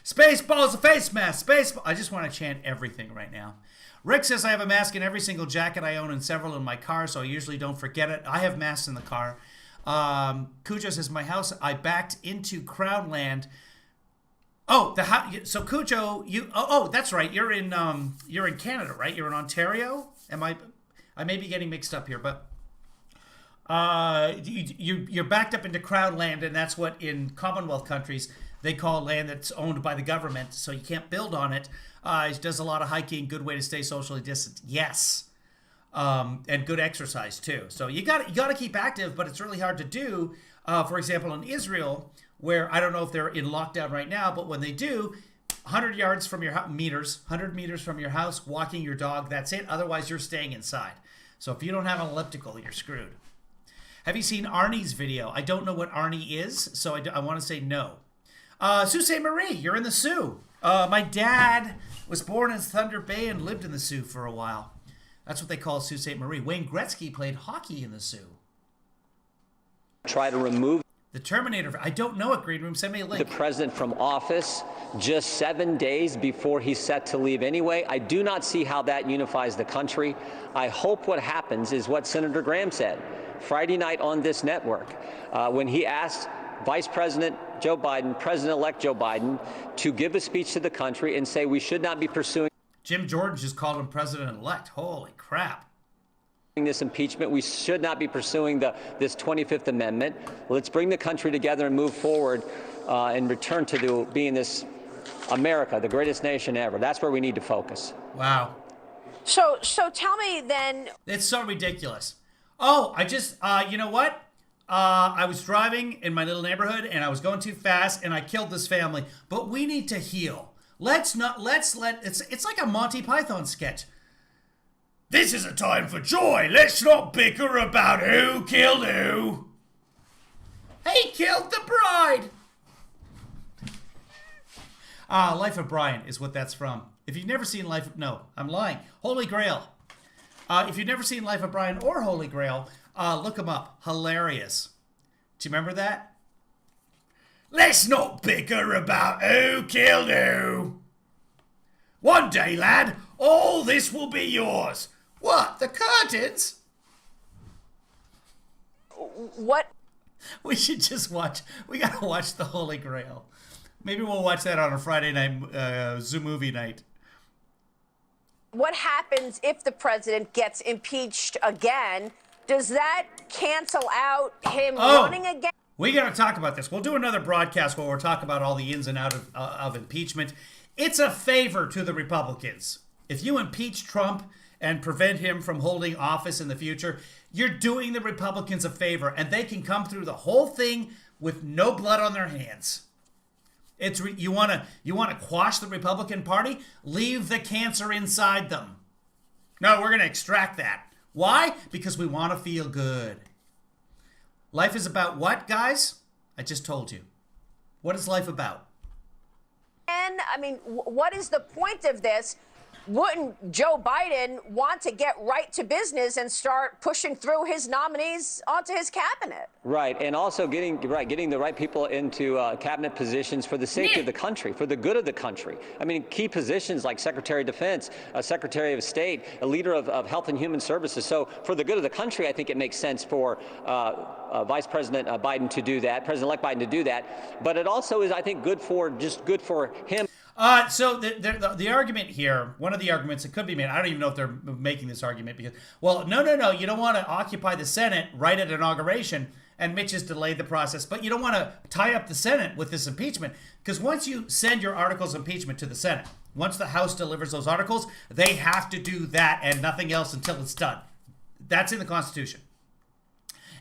Spaceballs the face mask. I just want to chant everything right now. Rick says, I have a mask in every single jacket I own and several in my car, so I usually don't forget it. I have masks in the car. Cujo says, my house, I backed into Crownland. Oh, so Cujo, that's right. You're in Canada, right? You're in Ontario? I may be getting mixed up here, but you're backed up into Crown land, and that's what in Commonwealth countries they call land that's owned by the government, so you can't build on it. He does a lot of hiking, good way to stay socially distant. Yes, and good exercise too. So you got to keep active, but it's really hard to do. For example, in Israel, where I don't know if they're in lockdown right now, but when they do, 100 yards from your 100 meters from your house, walking your dog, that's it. Otherwise, you're staying inside. So if you don't have an elliptical, you're screwed. Have you seen Arnie's video? I don't know what Arnie is, so I want to say no. Sault Ste. Marie, you're in the Sioux. My dad was born in Thunder Bay and lived in the Sioux for a while. That's what they call Sault Ste. Marie. Wayne Gretzky played hockey in the Sioux. Try to remove the Terminator. I don't know it, Green Room. Send me a link. The president from office just 7 days before he's set to leave anyway. I do not see how that unifies the country. I hope what happens is what Senator Graham said Friday night on this network when he asked Vice President Joe Biden, President-elect Joe Biden, to give a speech to the country and say we should not be pursuing. Jim Jordan just called him President-elect. Holy crap. This impeachment. We should not be pursuing this 25th Amendment. Let's bring the country together and move forward and return to being this America, the greatest nation ever. That's where we need to focus. Wow. So tell me then. It's so ridiculous. Oh, I just, you know what? I was driving in my little neighborhood and I was going too fast and I killed this family. But we need to heal. It's like a Monty Python sketch. This is a time for joy. Let's not bicker about who killed who. He killed the bride. Life of Brian is what that's from. If you've never seen no, I'm lying. Holy Grail. If you've never seen Life of Brian or Holy Grail, look them up. Hilarious. Do you remember that? Let's not bicker about who killed who. One day, lad, all this will be yours. What? The curtains? What? We should just watch. We gotta watch the Holy Grail. Maybe we'll watch that on a Friday night Zoom movie night. What happens if the president gets impeached again? Does that cancel out him running again? We gotta talk about this. We'll do another broadcast where we'll talk about all the ins and outs of impeachment. It's a favor to the Republicans. If you impeach Trump and prevent him from holding office in the future, you're doing the Republicans a favor, and they can come through the whole thing with no blood on their hands. You want to quash the Republican Party? Leave the cancer inside them. No, we're going to extract that. Why? Because we want to feel good. Life is about what, guys? I just told you. What is life about? And, I mean, what is the point of this? Wouldn't Joe Biden want to get right to business and start pushing through his nominees onto his cabinet? Right, and also getting the right people into cabinet positions for the safety of the country, for the good of the country. I mean, key positions like Secretary of Defense, Secretary of State, a leader of Health and Human Services. So for the good of the country, I think it makes sense for Vice President Biden to do that, President-elect Biden to do that. But it also is, I think, good for him. So the argument here, one of the arguments that could be made, I don't even know if they're making this argument because, well, no, you don't want to occupy the Senate right at inauguration, and Mitch has delayed the process, but you don't want to tie up the Senate with this impeachment, because once you send your articles of impeachment to the Senate, once the House delivers those articles, they have to do that and nothing else until it's done. That's in the Constitution,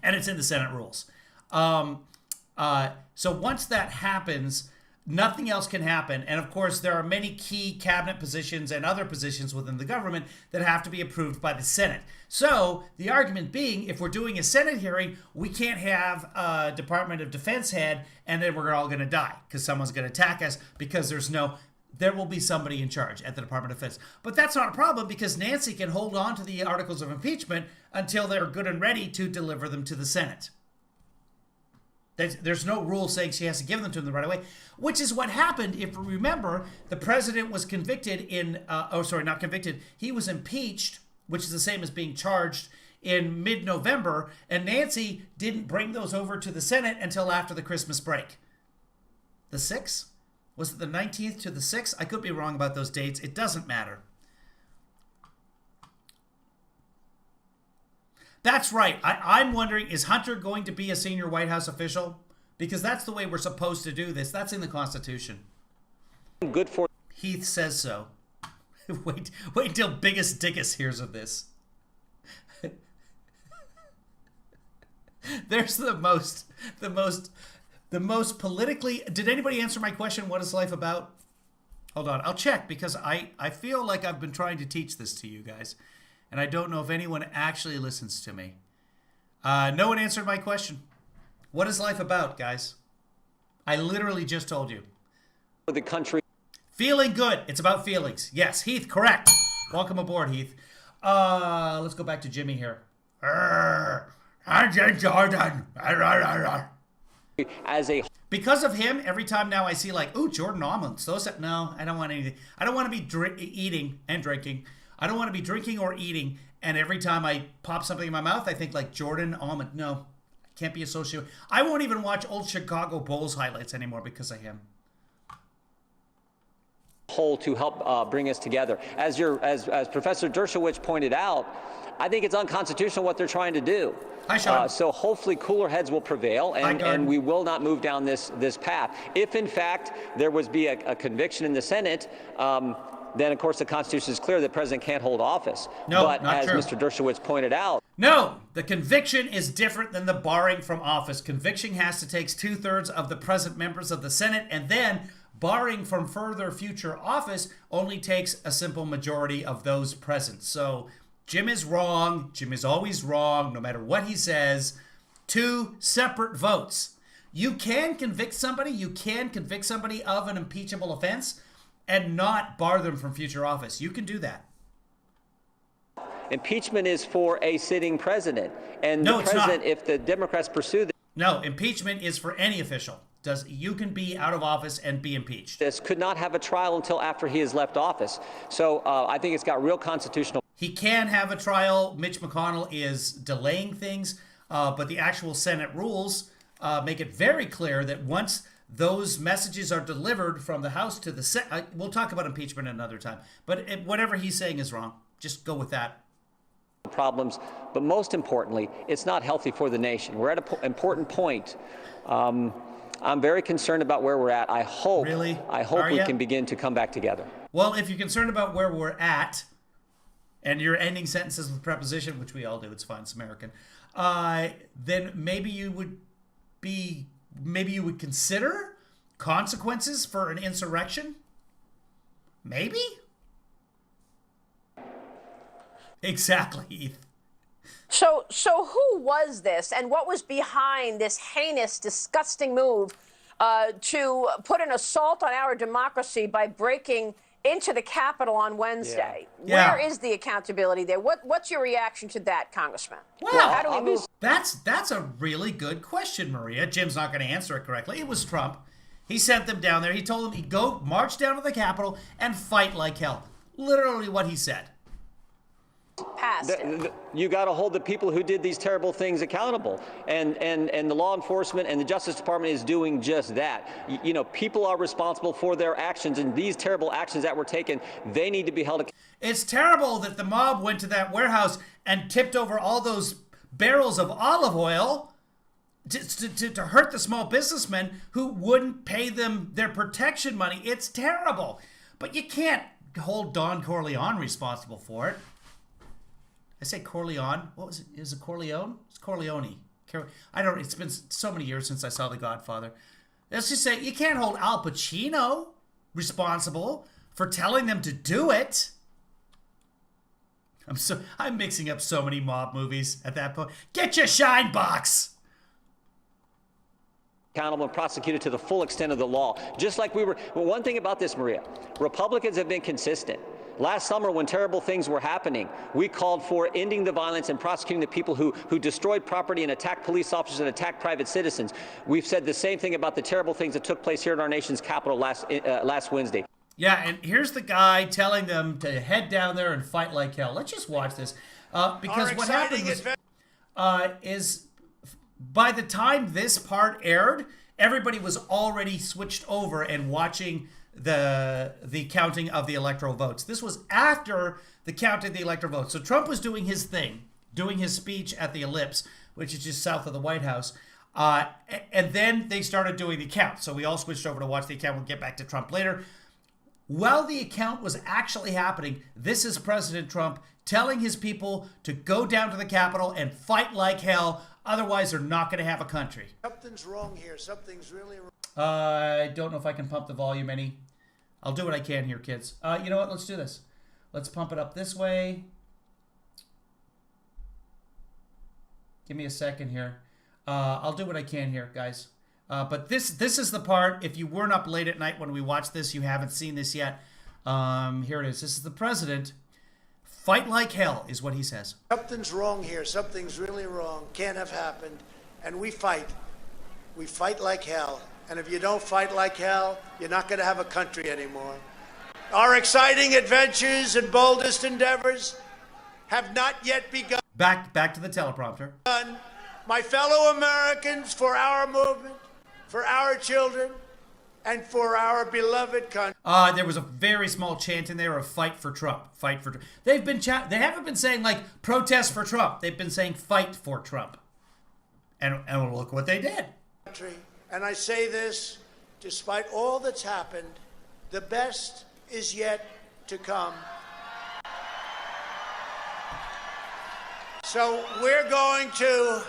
and it's in the Senate rules. So once that happens, nothing else can happen. And of course, there are many key cabinet positions and other positions within the government that have to be approved by the Senate. So the argument being, if we're doing a Senate hearing, we can't have a Department of Defense head and then we're all going to die because someone's going to attack us because there will be somebody in charge at the Department of Defense. But that's not a problem because Nancy can hold on to the articles of impeachment until they're good and ready to deliver them to the Senate. There's no rule saying she has to give them to them right away, which is what happened. If you remember, the president was convicted not convicted. He was impeached, which is the same as being charged, in mid-November, and Nancy didn't bring those over to the Senate until after the Christmas break. The 6th? Was it the 19th to the 6th? I could be wrong about those dates. It doesn't matter. That's right. I'm wondering, is Hunter going to be a senior White House official? Because that's the way we're supposed to do this. That's in the Constitution. Good for Heath says so. Wait till Biggest Dickus hears of this. There's the most politically... Did anybody answer my question, what is life about? Hold on, I'll check because I feel like I've been trying to teach this to you guys. And I don't know if anyone actually listens to me. No one answered my question. What is life about, guys? I literally just told you. For the country. Feeling good. It's about feelings. Yes, Heath, correct. Welcome aboard, Heath. Let's go back to Jimmy here. Jordan. Because of him, every time now I see like, ooh, Jordan almonds. No, I don't want anything. I don't want to be eating and drinking. I don't want to be drinking or eating, and every time I pop something in my mouth, I think like Jordan almond. No, I can't be associated. I won't even watch old Chicago Bulls highlights anymore because of him. Whole to help bring us together. As Professor Dershowitz pointed out, I think it's unconstitutional what they're trying to do. Hi, Sean. So hopefully cooler heads will prevail, and we will not move down this path. If in fact there would be a conviction in the Senate, then of course the Constitution is clear that the president can't hold office. No, but not as true. Mr. Dershowitz pointed out, no, the conviction is different than the barring from office. Conviction has to take 2/3 of the present members of the Senate, and then barring from further future office only takes a simple majority of those present. So Jim is wrong. Jim is always wrong, no matter what he says. 2 separate votes. You can convict somebody. You can convict somebody of an impeachable offense and not bar them from future office. You can do that. impeachment is for a sitting president. And No, the it's president, not. if the Democrats pursue No, impeachment is for any official. You can be out of office and be impeached. this, could not have a trial until after he has left office. So I think it's got real constitutional. He can have a trial. Mitch McConnell is delaying things, but the actual Senate rules make it very clear that once those messages are delivered from the House to the Senate, we'll talk about impeachment another time, but whatever he's saying is wrong. Just go with that. Problems, but most importantly, it's not healthy for the nation. We're at an important point. I'm very concerned about where we're at. I hope we can begin to come back together. Well, if you're concerned about where we're at, and you're ending sentences with preposition, which we all do, it's fine, it's American, then maybe you would consider consequences for an insurrection? Maybe? Exactly, Heath. So who was this, and what was behind this heinous, disgusting move to put an assault on our democracy by breaking into the Capitol on Wednesday? Yeah. Where is the accountability there? What's your reaction to that, Congressman? Well, how do we move? That's a really good question, Maria. Jim's not going to answer it correctly. It was Trump. He sent them down there. He told them he'd go march down to the Capitol and fight like hell. Literally what he said. Passed it. You got to hold the people who did these terrible things accountable, and the law enforcement and the Justice Department is doing just that. You know, people are responsible for their actions, and these terrible actions that were taken, they need to be held accountable. It's terrible that the mob went to that warehouse and tipped over all those barrels of olive oil to hurt the small businessmen who wouldn't pay them their protection money. It's terrible. But you can't hold Don Corleone responsible for it. I say Corleone. What was it? Is it Corleone? It's Corleone. I don't. It's been so many years since I saw The Godfather. Let's just say you can't hold Al Pacino responsible for telling them to do it. I'm mixing up so many mob movies at that point. Get your shine box. Accountable and prosecuted to the full extent of the law. Just like we were. Well, one thing about this, Maria, Republicans have been consistent. Last summer, when terrible things were happening, we called for ending the violence and prosecuting the people who destroyed property and attacked police officers and attacked private citizens. We've said the same thing about the terrible things that took place here in our nation's capital last Wednesday. Yeah, and here's the guy telling them to head down there and fight like hell. Let's just watch this. Because what happened is by the time this part aired, everybody was already switched over and watching the counting of the electoral votes. This was after the count of the electoral votes. So Trump was doing his thing, doing his speech at the Ellipse, which is just south of the White House. And then they started doing the count. So we all switched over to watch the account. We'll get back to Trump later. While the account was actually happening, this is President Trump telling his people to go down to the Capitol and fight like hell. Otherwise, they're not going to have a country. Something's wrong here. Something's really wrong. I don't know if I can pump the volume any. I'll do what I can here, kids. You know what? Let's do this. Let's pump it up this way. Give me a second here. I'll do what I can here, guys. But this is the part. If you weren't up late at night when we watched this, you haven't seen this yet. Here it is. This is the president. Fight like hell is what he says. Something's wrong here. Something's really wrong. Can't have happened. And we fight. We fight like hell. And if you don't fight like hell, you're not going to have a country anymore. Our exciting adventures and boldest endeavors have not yet begun. Back to the teleprompter. My fellow Americans, for our movement, for our children, and for our beloved country. There was a very small chant in there of "fight for Trump." Fight for Trump. They haven't been saying like protest for Trump. They've been saying fight for Trump. And look what they did. And I say this, despite all that's happened, the best is yet to come. So we're going to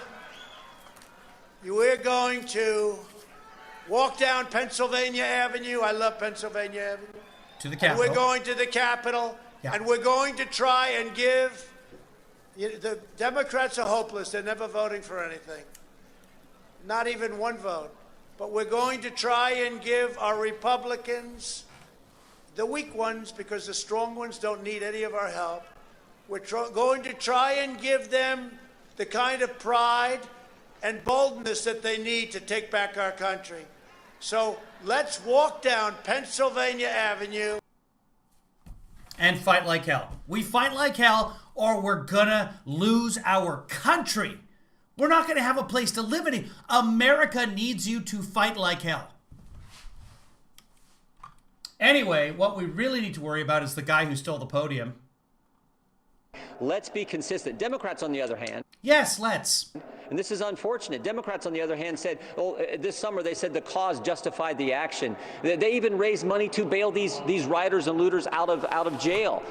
walk down Pennsylvania Avenue. I love Pennsylvania Avenue. To the Capitol. And we're going to the Capitol, yeah. And we're going to try and give. The Democrats are hopeless. They're never voting for anything. Not even one vote. But we're going to try and give our Republicans, the weak ones, because the strong ones don't need any of our help. We're going to try and give them the kind of pride and boldness that they need to take back our country. So let's walk down Pennsylvania Avenue. And fight like hell. We fight like hell or we're gonna lose our country. We're not gonna have a place to live in. America needs you to fight like hell. Anyway, what we really need to worry about is the guy who stole the podium. Let's be consistent. Democrats, on the other hand. Yes, let's. And this is unfortunate. Democrats, on the other hand, said, this summer they said the cause justified the action. They even raised money to bail these rioters and looters out of jail.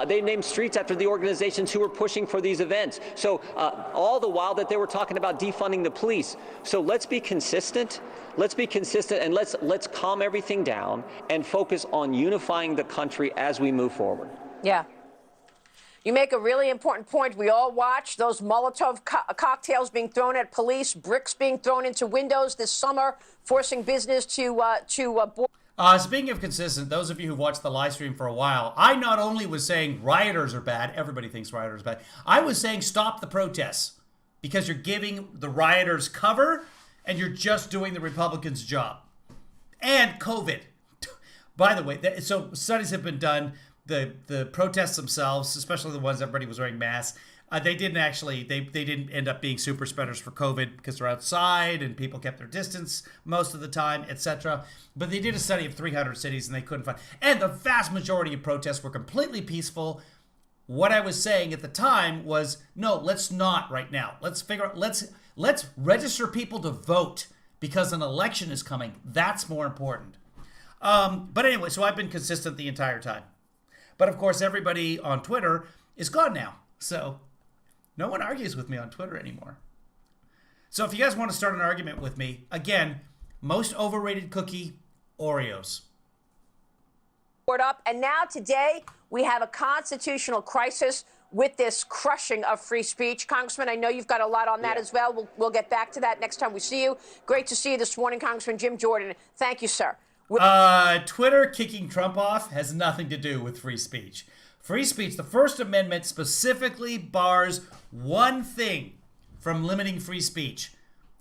They named streets after the organizations who were pushing for these events. So all the while that they were talking about defunding the police. So let's be consistent. Let's be consistent and let's calm everything down and focus on unifying the country as we move forward. Yeah. You make a really important point. We all watched those Molotov cocktails being thrown at police, bricks being thrown into windows this summer, forcing business to Speaking of consistent, those of you who watched the live stream for a while, I not only was saying rioters are bad, everybody thinks rioters are bad, I was saying stop the protests because you're giving the rioters cover and you're just doing the Republicans' job. And COVID. By the way, so studies have been done. the protests themselves, especially the ones everybody was wearing masks, they didn't end up being super spreaders for COVID because they're outside and people kept their distance most of the time, etc. But they did a study of 300 cities and they couldn't find, and the vast majority of protests were completely peaceful. What I was saying at the time was, no, let's not right now. Let's figure out, let's register people to vote because an election is coming. That's more important. But anyway, so I've been consistent the entire time. But of course, everybody on Twitter is gone now. So no one argues with me on Twitter anymore. So if you guys want to start an argument with me, again, most overrated cookie, Oreos. Up. And now today, we have a constitutional crisis with this crushing of free speech. Congressman, I know you've got a lot on that as well. We'll get back to that next time we see you. Great to see you this morning, Congressman Jim Jordan. Thank you, sir. Twitter kicking Trump off has nothing to do with free speech. Free speech, the First Amendment specifically bars one thing from limiting free speech: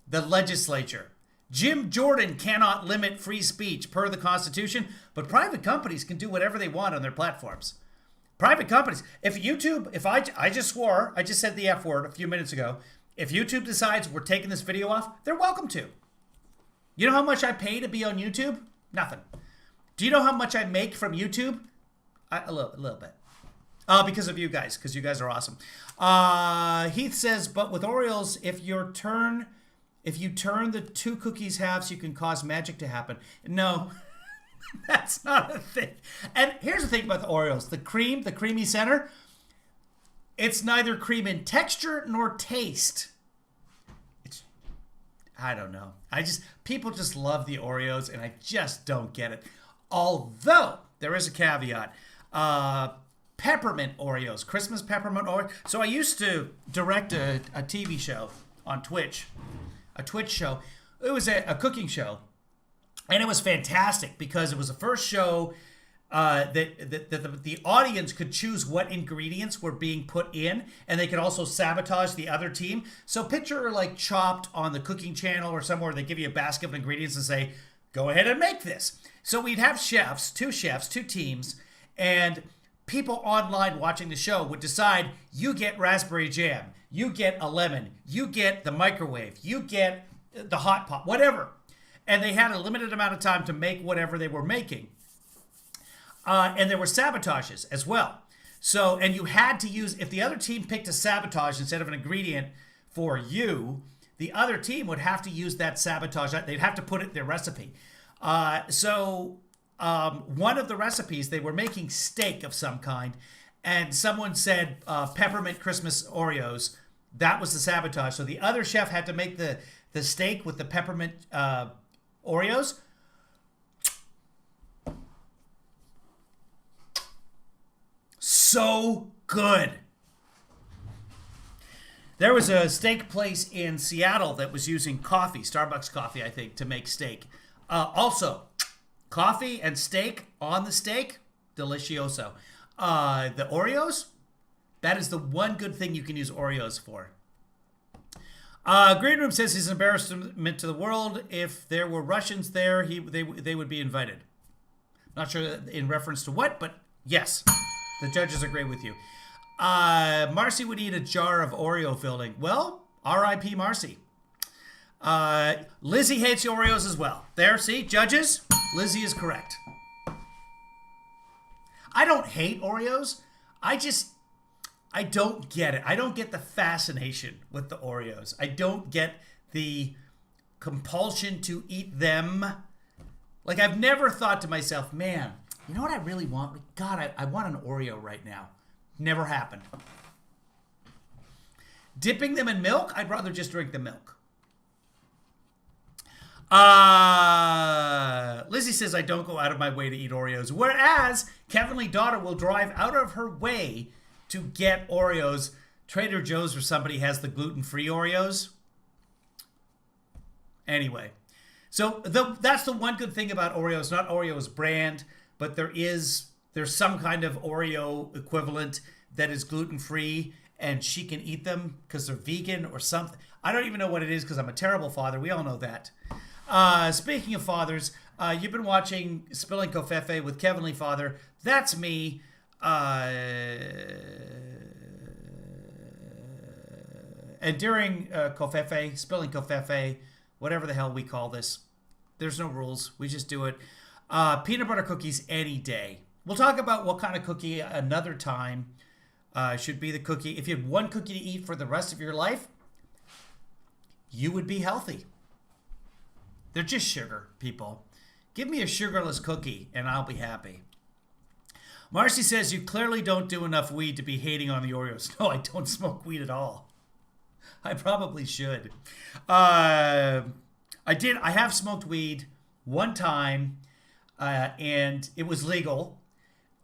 the legislature. Jim Jordan cannot limit free speech per the Constitution, but private companies can do whatever they want on their platforms. Private companies. If YouTube, I just swore, I just said the F word a few minutes ago. If YouTube decides we're taking this video off, they're welcome to. You know how much I pay to be on YouTube? Nothing. Do you know how much I make from YouTube? A little bit. Because of you guys, because you guys are awesome. Heath says, but with Oreos, if you turn the two cookies halves, you can cause magic to happen. No, that's not a thing. And here's the thing about the Oreos. The creamy center, it's neither cream in texture nor taste. I don't know. People just love the Oreos, and I just don't get it. Although, there is a caveat. Peppermint Oreos, Christmas peppermint Oreos. So I used to direct a TV show on Twitch, a Twitch show. It was a cooking show, and it was fantastic because it was the first show that the audience could choose what ingredients were being put in, and they could also sabotage the other team. So picture like Chopped on the cooking channel or somewhere, they give you a basket of ingredients and say, go ahead and make this. So we'd have two teams, and people online watching the show would decide, you get raspberry jam, you get a lemon, you get the microwave, you get the hot pot, whatever. And they had a limited amount of time to make whatever they were making. And there were sabotages as well. So, and you had to use, if the other team picked a sabotage instead of an ingredient for you, the other team would have to use that sabotage. They'd have to put it in their recipe. One of the recipes, they were making steak of some kind, and someone said peppermint Christmas Oreos. That was the sabotage. So the other chef had to make the steak with the peppermint Oreos. So good. There was a steak place in Seattle that was using coffee, Starbucks coffee, I think, to make steak. Also, coffee and steak on the steak, delicioso. The Oreos, that is the one good thing you can use Oreos for. Green Room says he's an embarrassment to the world. If there were Russians there, they would be invited. Not sure in reference to what, but yes, the judges agree with you. Marcy would eat a jar of Oreo filling. Well, R.I.P. Marcy. Lizzie hates Oreos as well. There, see, judges, Lizzie is correct. I don't hate Oreos. I don't get it. I don't get the fascination with the Oreos. I don't get the compulsion to eat them. Like, I've never thought to myself, man, you know what I really want? God, I want an Oreo right now. Never happened. Dipping them in milk? I'd rather just drink the milk. Lizzie says, I don't go out of my way to eat Oreos. Whereas, Kevinly daughter will drive out of her way to get Oreos. Trader Joe's or somebody has the gluten-free Oreos. Anyway. So that's the one good thing about Oreos. Not Oreo's brand, but there's some kind of Oreo equivalent that is gluten-free, and she can eat them because they're vegan or something. I don't even know what it is because I'm a terrible father. We all know that. Speaking of fathers, you've been watching Spilling COVFEFE with Kevinly Father. That's me. And during COVFEFE, spilling COVFEFE, whatever the hell we call this, there's no rules. We just do it. Peanut butter cookies any day. We'll talk about what kind of cookie another time should be the cookie. If you had one cookie to eat for the rest of your life, you would be healthy. They're just sugar, people. Give me a sugarless cookie and I'll be happy. Marcy says, you clearly don't do enough weed to be hating on the Oreos. No, I don't smoke weed at all. I probably should. I have smoked weed one time, and it was legal.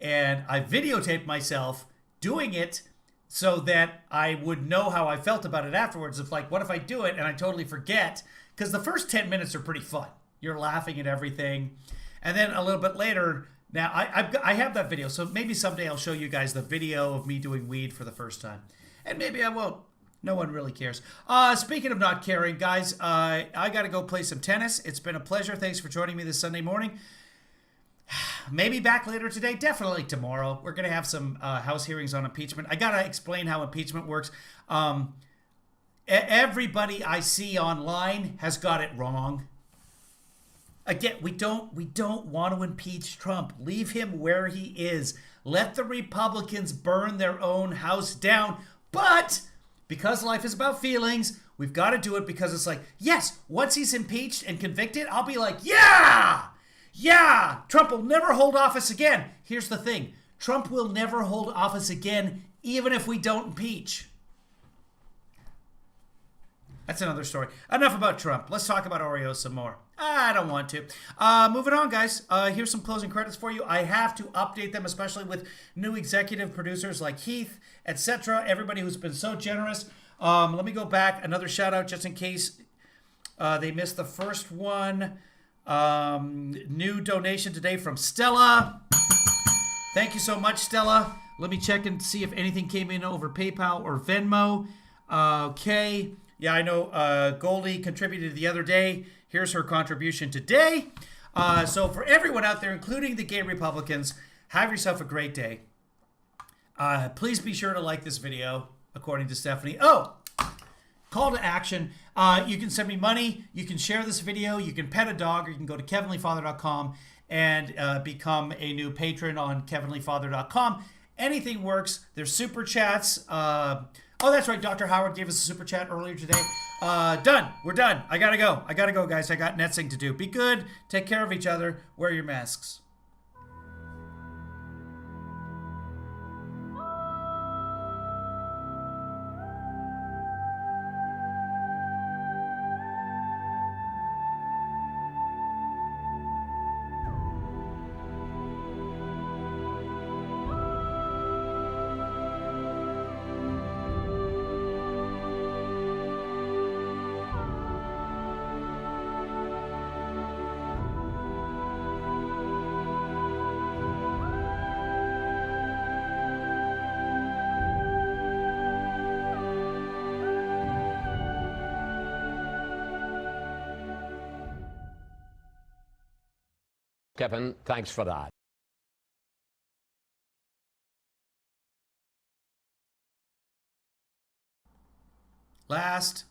And I videotaped myself doing it so that I would know how I felt about it afterwards. It's like, what if I do it and I totally forget? Because the first 10 minutes are pretty fun. You're laughing at everything. And then a little bit later, now I have that video. So maybe someday I'll show you guys the video of me doing weed for the first time. And maybe I won't. No one really cares. Speaking of not caring, guys, I got to go play some tennis. It's been a pleasure. Thanks for joining me this Sunday morning. Maybe back later today. Definitely tomorrow. We're going to have some House hearings on impeachment. I got to explain how impeachment works. Everybody I see online has got it wrong. Again, we don't want to impeach Trump. Leave him where he is. Let the Republicans burn their own house down. But because life is about feelings, we've got to do it because it's like, yes, once he's impeached and convicted, I'll be like, yeah, Trump will never hold office again. Here's the thing. Trump will never hold office again, even if we don't impeach. That's another story. Enough about Trump. Let's talk about Oreos some more. I don't want to. Moving on, guys. Here's some closing credits for you. I have to update them, especially with new executive producers like Heath, etc. Everybody who's been so generous. Let me go back. Another shout out just in case they missed the first one. New donation today from Stella. Thank you so much, Stella. Let me check and see if anything came in over PayPal or Venmo. Okay. Yeah, I know Goldie contributed the other day. Here's her contribution today. So for everyone out there, including the gay Republicans, have yourself a great day. Please be sure to like this video, according to Stephanie. Oh, call to action. You can send me money. You can share this video. You can pet a dog, or you can go to kevinleefather.com and become a new patron on kevinleefather.com. Anything works. There's super chats. Oh, that's right. Dr. Howard gave us a super chat earlier today. Done. We're done. I gotta go, guys. I got netsing to do. Be good. Take care of each other. Wear your masks. Kevin, thanks for that. Last